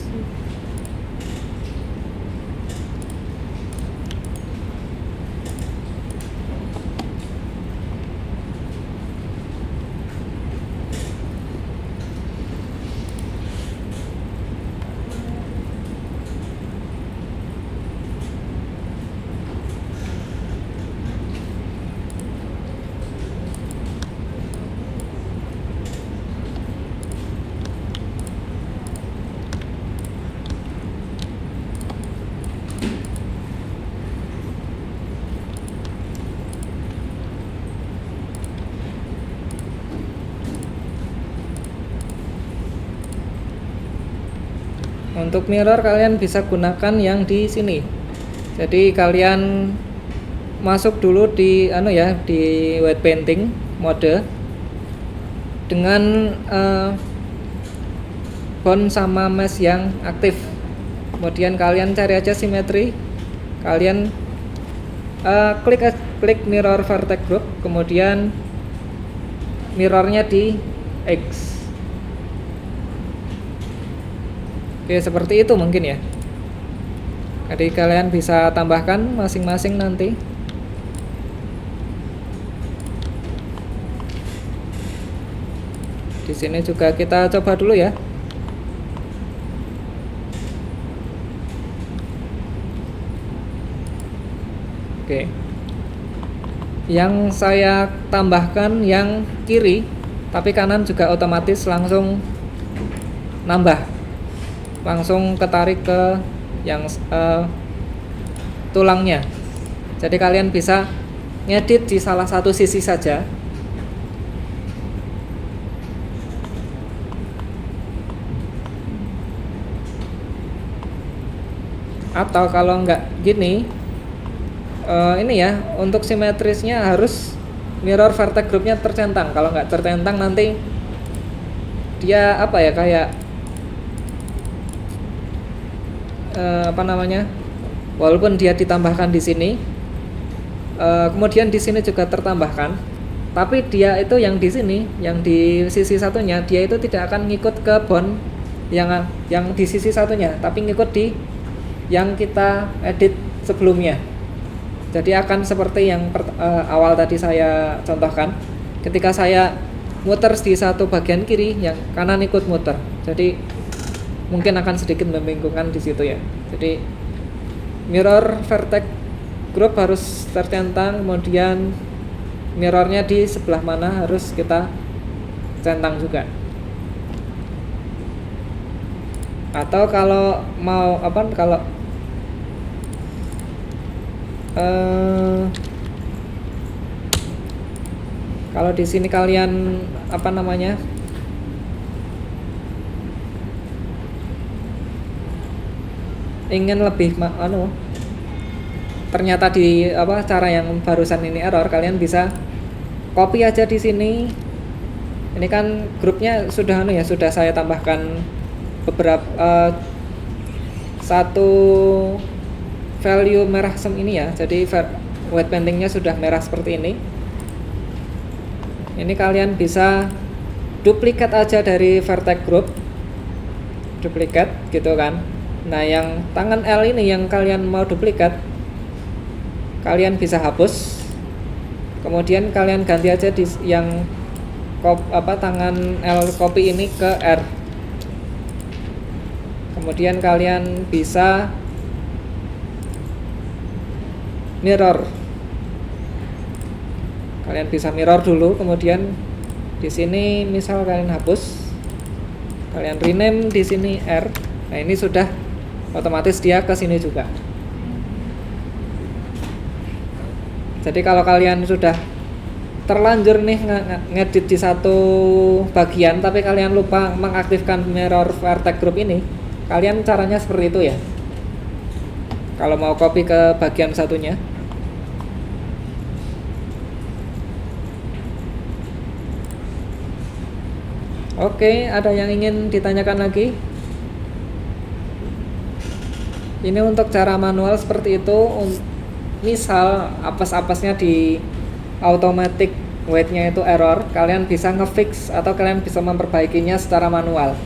[SPEAKER 1] Untuk mirror kalian bisa gunakan yang di sini. Jadi kalian masuk dulu di di white painting mode dengan bond sama mesh yang aktif. Kemudian kalian cari aja simetri. Kalian klik mirror vertex group, kemudian mirrornya di X. Oke, seperti itu mungkin ya. Jadi kalian bisa tambahkan masing-masing nanti. Di sini juga kita coba dulu ya. Oke. Yang saya tambahkan yang kiri, tapi kanan juga otomatis langsung nambah. Langsung ketarik ke yang tulangnya. Jadi kalian bisa ngedit di salah satu sisi saja. Atau kalau enggak gini, ini ya, untuk simetrisnya harus mirror vertex groupnya tercentang. Kalau nggak tercentang nanti dia apa ya, kayak walaupun dia ditambahkan di sini, kemudian di sini juga tertambahkan, tapi dia itu yang di sini, yang di sisi satunya, dia itu tidak akan ngikut ke bond yang di sisi satunya, tapi ngikut di yang kita edit sebelumnya. Jadi akan seperti yang awal tadi saya contohkan. Ketika saya muter di satu bagian kiri, yang kanan ikut muter. Jadi mungkin akan sedikit membingungkan di situ ya. Jadi mirror vertex group harus tercentang, kemudian mirrornya di sebelah mana harus kita centang juga. Atau kalau mau apa, eh, kalau di sini kalian apa namanya, ingin lebih ternyata di apa cara yang barusan ini error, kalian bisa copy aja di sini. Ini kan grupnya sudah sudah saya tambahkan beberapa satu value merah sem ini ya. Jadi white paintingnya sudah merah seperti ini. Ini kalian bisa duplikat aja dari vertex group, duplikat gitu kan. Nah, yang tangan L ini yang kalian mau duplikat, kalian bisa hapus. Kemudian kalian ganti aja di yang tangan L copy ini ke R. Kemudian kalian bisa mirror. Kalian bisa mirror dulu, kemudian di sini misal kalian hapus, kalian rename di sini R. Nah, ini sudah otomatis dia ke sini juga. Jadi kalau kalian sudah terlanjur nih ngedit di satu bagian tapi kalian lupa mengaktifkan mirror vertex group ini, kalian caranya seperti itu ya. Kalau mau copy ke bagian satunya. Oke, ada yang ingin ditanyakan lagi? Ini untuk cara manual seperti itu. Misal apes-apesnya di automatic weight-nya itu error, kalian bisa ngefix atau kalian bisa memperbaikinya secara manual.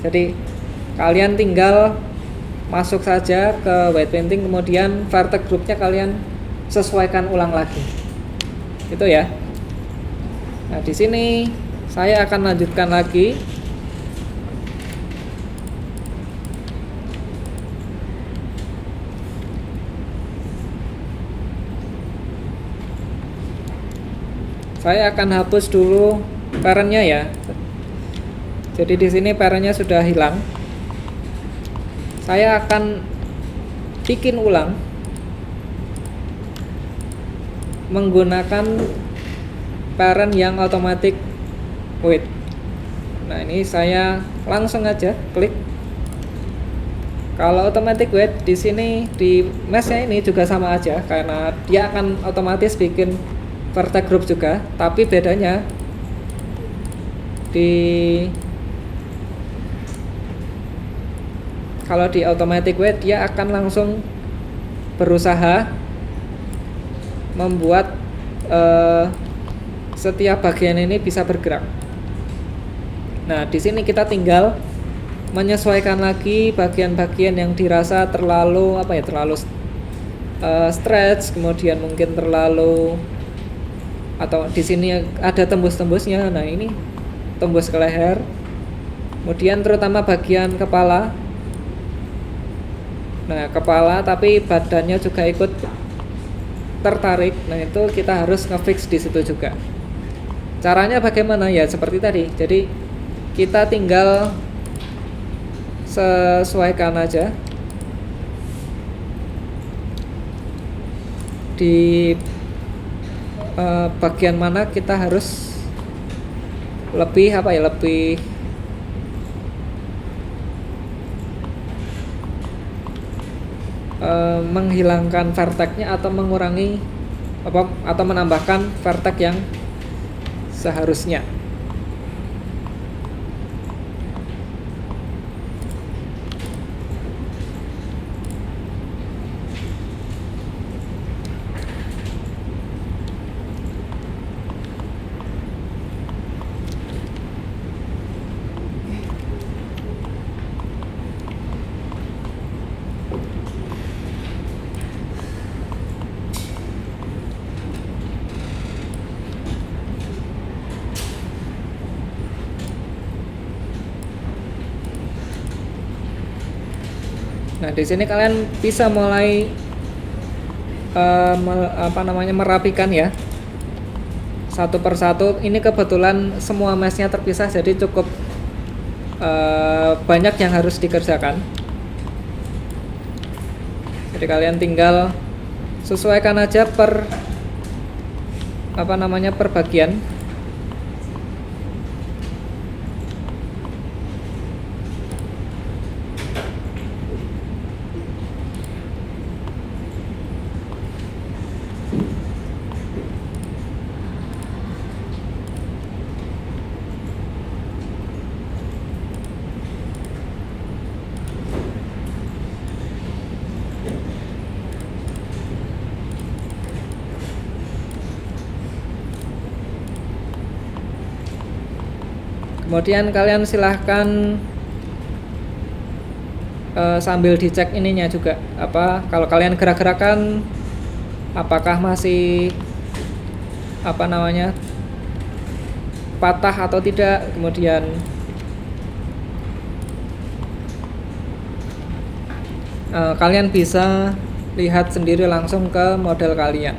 [SPEAKER 1] Jadi kalian tinggal masuk saja ke white painting, kemudian vertex group-nya kalian sesuaikan ulang lagi. Itu ya. Nah, di sini saya akan lanjutkan lagi. Saya akan hapus dulu parentnya ya. Jadi di sini parentnya sudah hilang. Saya akan bikin ulang menggunakan parent yang automatic weight. Nah, ini saya langsung aja klik. Kalau automatic weight di sini di mesh-nya ini juga sama aja, karena dia akan otomatis bikin vertex group juga, tapi bedanya kalau di automatic weight dia akan langsung berusaha membuat setiap bagian ini bisa bergerak. Nah, di sini kita tinggal menyesuaikan lagi bagian-bagian yang dirasa terlalu stretch, kemudian mungkin terlalu, atau di sini ada tembus-tembusnya. Nah, ini tembus ke leher. Kemudian terutama bagian kepala. Nah, kepala tapi badannya juga ikut tertarik. Nah, itu kita harus ngefix di situ juga. Caranya bagaimana ya? Seperti tadi. Jadi kita tinggal sesuaikan aja di bagian mana kita harus lebih menghilangkan vertex-nya atau mengurangi atau menambahkan vertex yang seharusnya. Nah, di sini kalian bisa mulai merapikan ya, satu persatu. Ini kebetulan semua meshnya terpisah, jadi cukup banyak yang harus dikerjakan. Jadi kalian tinggal sesuaikan aja per bagian. Kemudian kalian silahkan sambil dicek ininya juga, kalau kalian gerak-gerakan apakah masih patah atau tidak. Kemudian kalian bisa lihat sendiri langsung ke model kalian.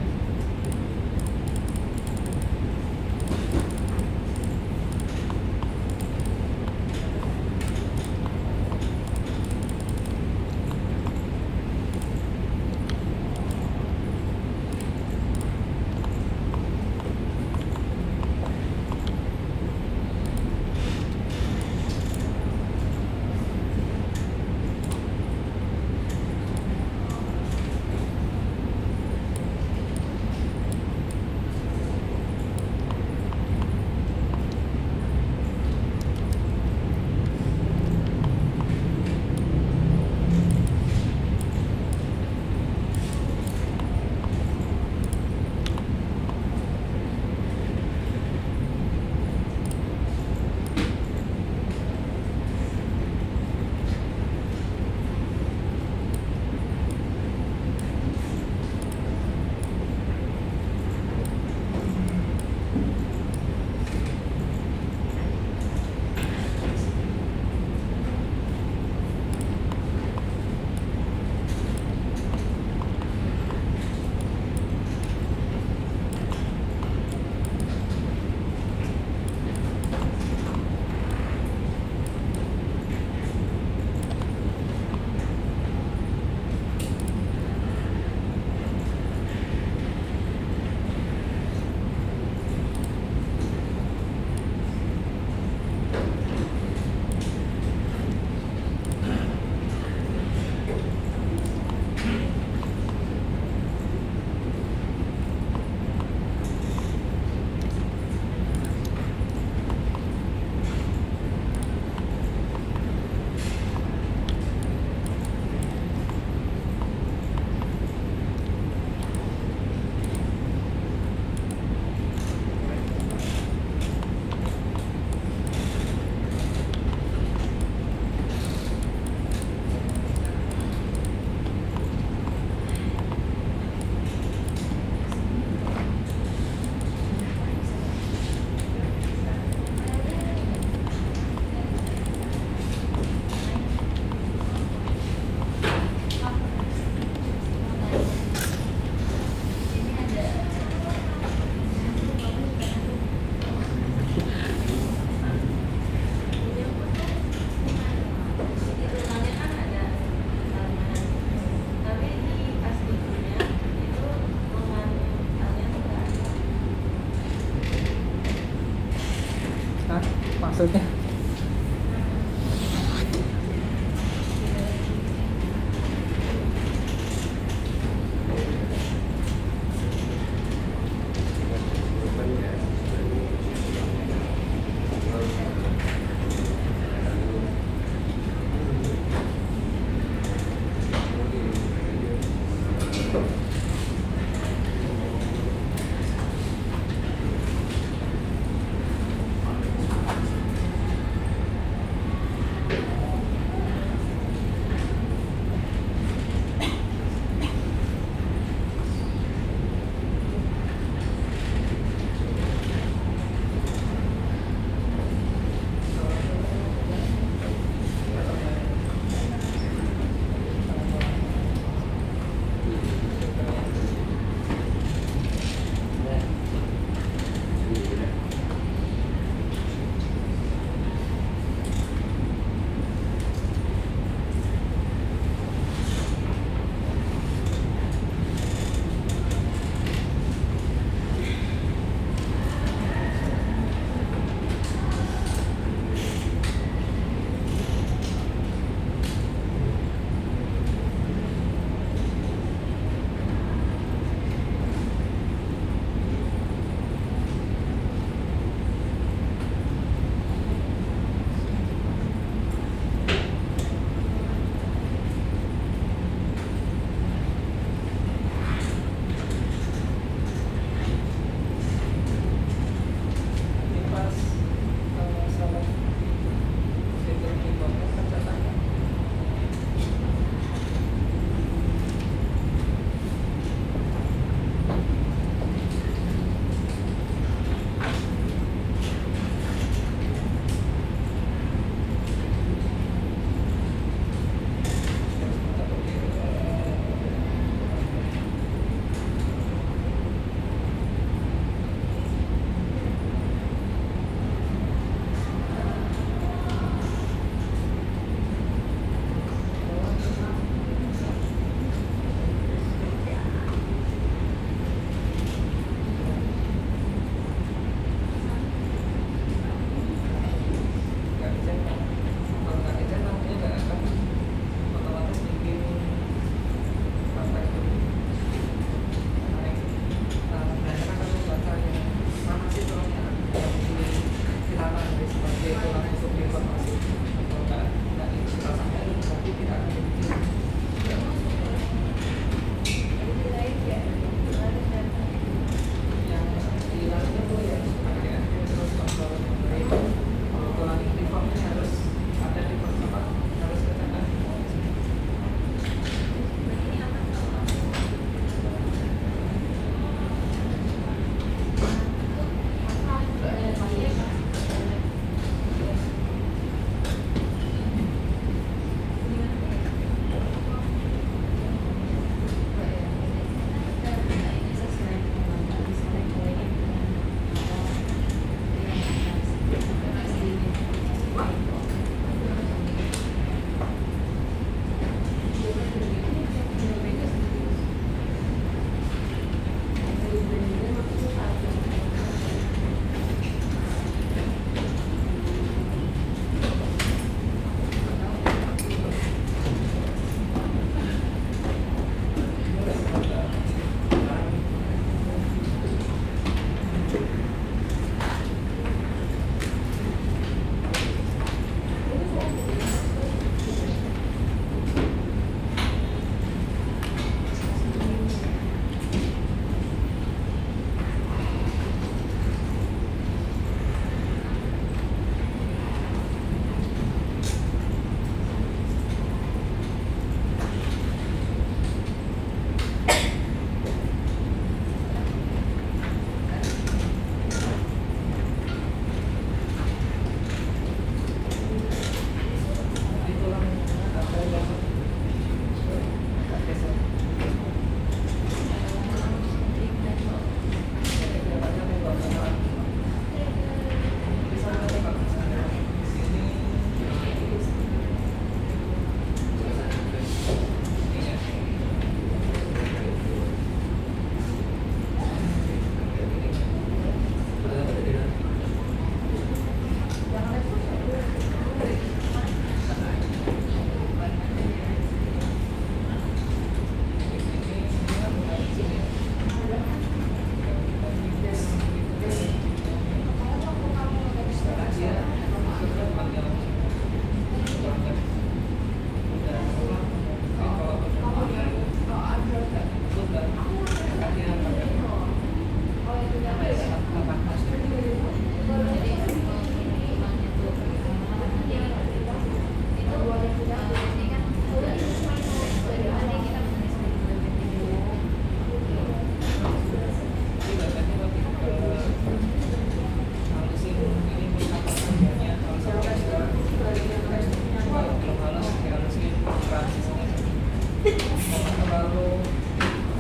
[SPEAKER 1] Jangan terlalu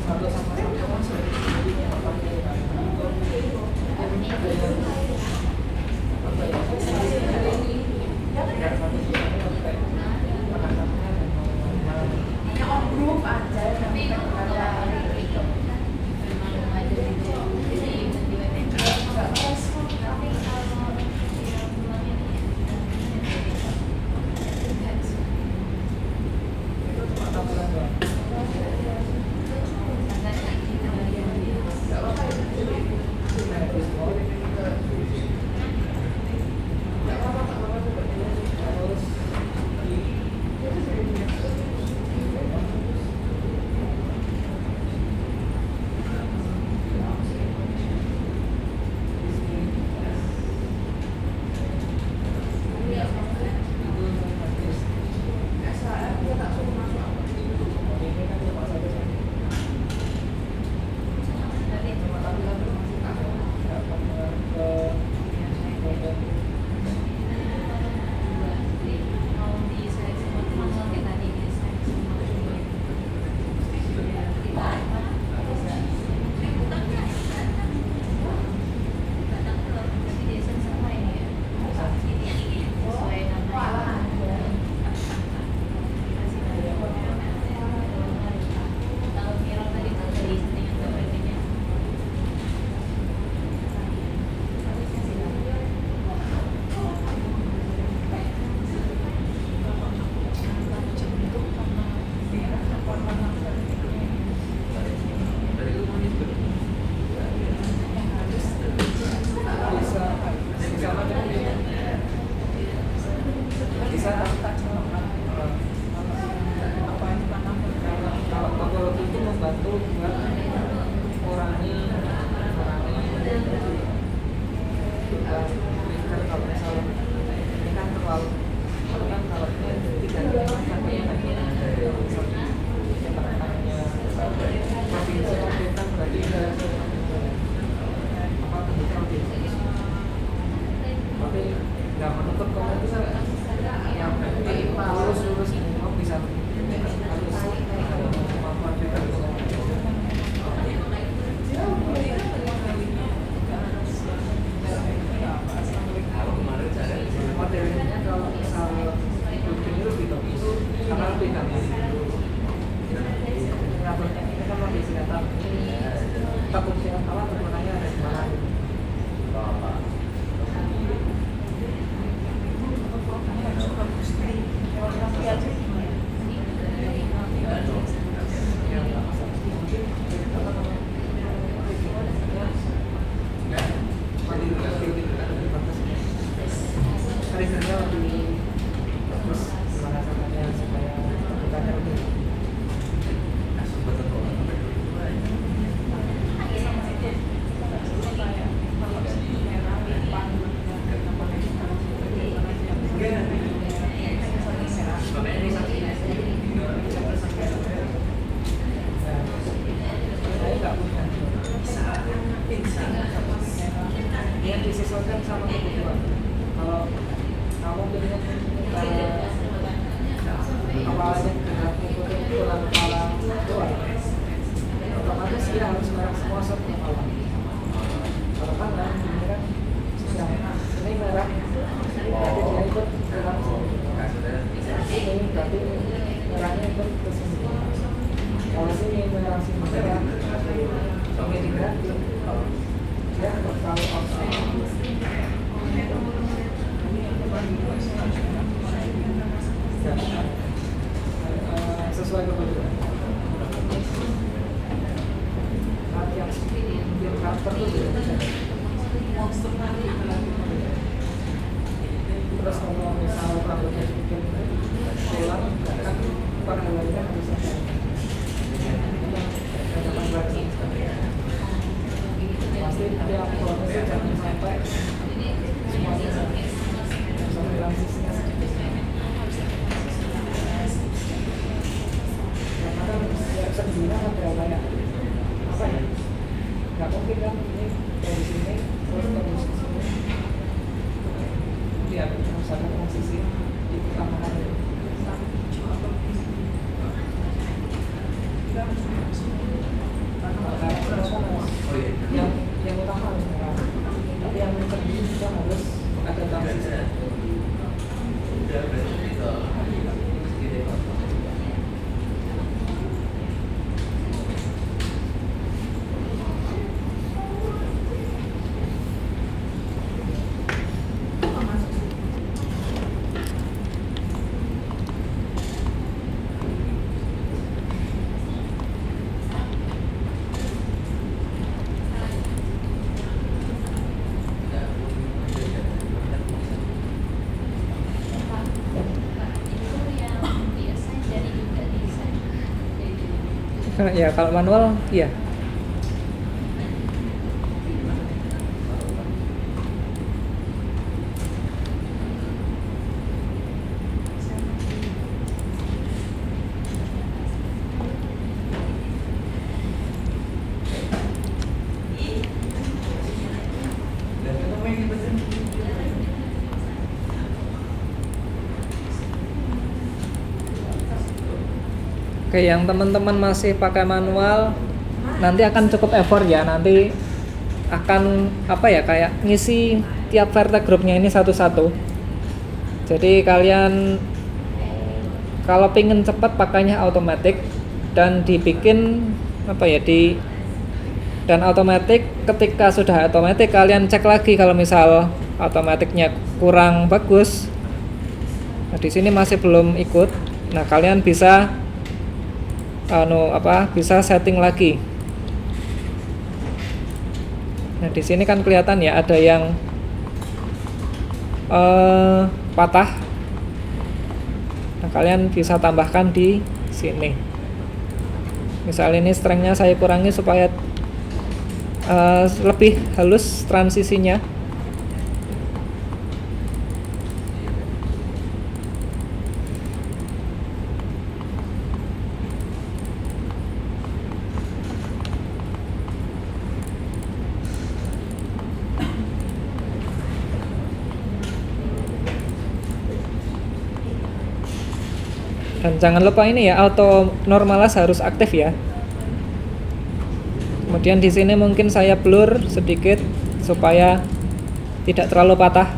[SPEAKER 1] satu sama satu kan sudah apa ya untuk apa ya
[SPEAKER 3] Grup aja tapi
[SPEAKER 1] sesuai kebutuhan. Yang karakter itu terus kalau misalnya rambutnya bikin pulang kan paralelnya bisa pasti tiap prosesnya jangan sampai semuanya sampai transisinya karena kan sendirinya kan kayak apa ya nggak mungkin kan ini dari sini terus terus sini ya harus ada transisi di pertama kali yang utama harus merah, tapi yang kedua juga harus ada transisi. Ya kalau manual iya. Oke, yang teman-teman masih pakai manual nanti akan cukup effort ya, nanti akan apa ya, kayak ngisi tiap vertex grupnya ini satu-satu. Jadi kalian kalau pingin cepat pakainya automatic dan dibikin apa ya, dan automatic. Ketika sudah automatic kalian cek lagi kalau misal automaticnya kurang bagus, nah di sini masih belum ikut, nah kalian bisa bisa setting lagi. Nah di sini kan kelihatan ya ada yang patah. Nah kalian bisa tambahkan di sini. Misal ini strength-nya saya kurangi supaya lebih halus transisinya. Dan jangan lupa ini ya, auto normalize harus aktif ya. Kemudian di sini mungkin saya blur sedikit supaya tidak terlalu patah.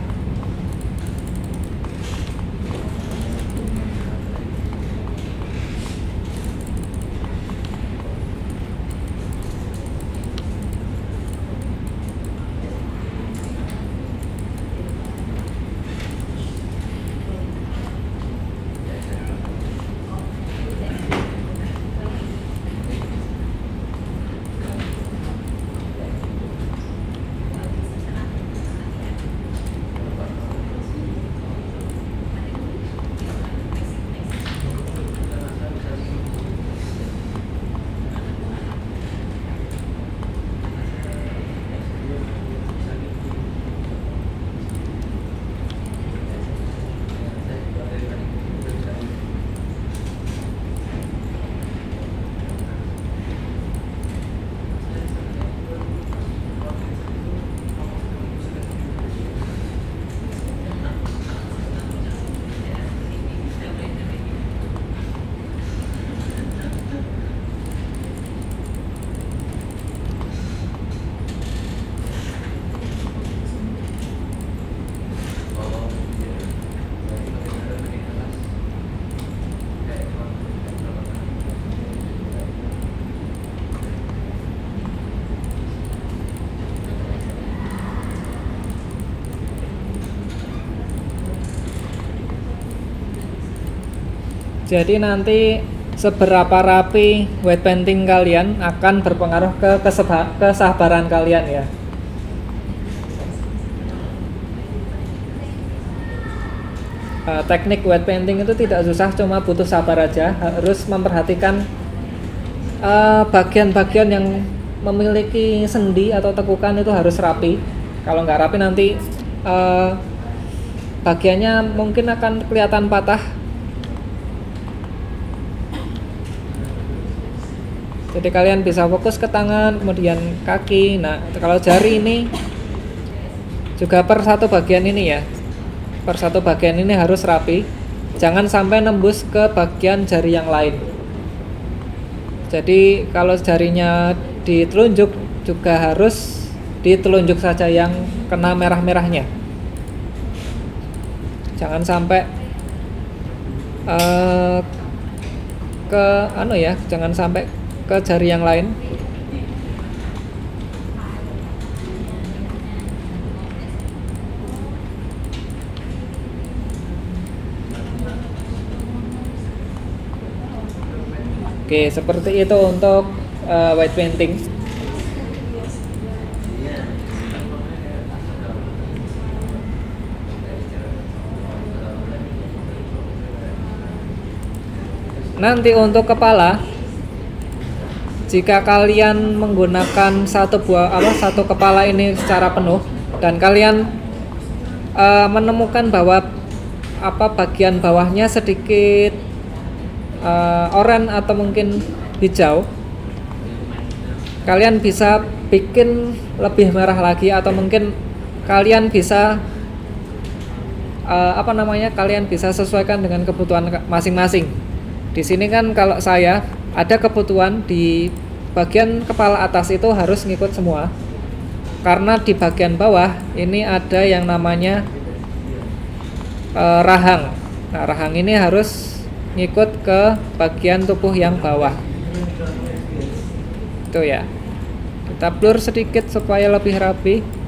[SPEAKER 1] Jadi nanti seberapa rapi white painting kalian akan berpengaruh ke kesabaran kalian ya. Teknik white painting itu tidak susah, cuma butuh sabar aja. Harus memperhatikan bagian-bagian yang memiliki sendi atau tekukan itu harus rapi. Kalau nggak rapi nanti bagiannya mungkin akan kelihatan patah. Jadi kalian bisa fokus ke tangan, kemudian kaki. Nah, kalau jari ini juga per satu bagian ini ya. Per satu bagian ini harus rapi. Jangan sampai nembus ke bagian jari yang lain. Jadi kalau jarinya ditelunjuk juga harus ditelunjuk saja yang kena merah-merahnya. Jangan sampai jangan sampai ke jari yang lain. Oke, seperti itu untuk white painting. Nanti untuk kepala, jika kalian menggunakan satu kepala ini secara penuh dan kalian menemukan bahwa bagian bawahnya sedikit oranye atau mungkin hijau, kalian bisa bikin lebih merah lagi atau mungkin kalian bisa kalian bisa sesuaikan dengan kebutuhan masing-masing. Di sini kan kalau saya ada kebutuhan di bagian kepala atas itu harus ngikut semua, karena di bagian bawah ini ada yang namanya rahang. Nah, rahang ini harus ngikut ke bagian tubuh yang bawah. Itu ya. Kita blur sedikit supaya lebih rapi.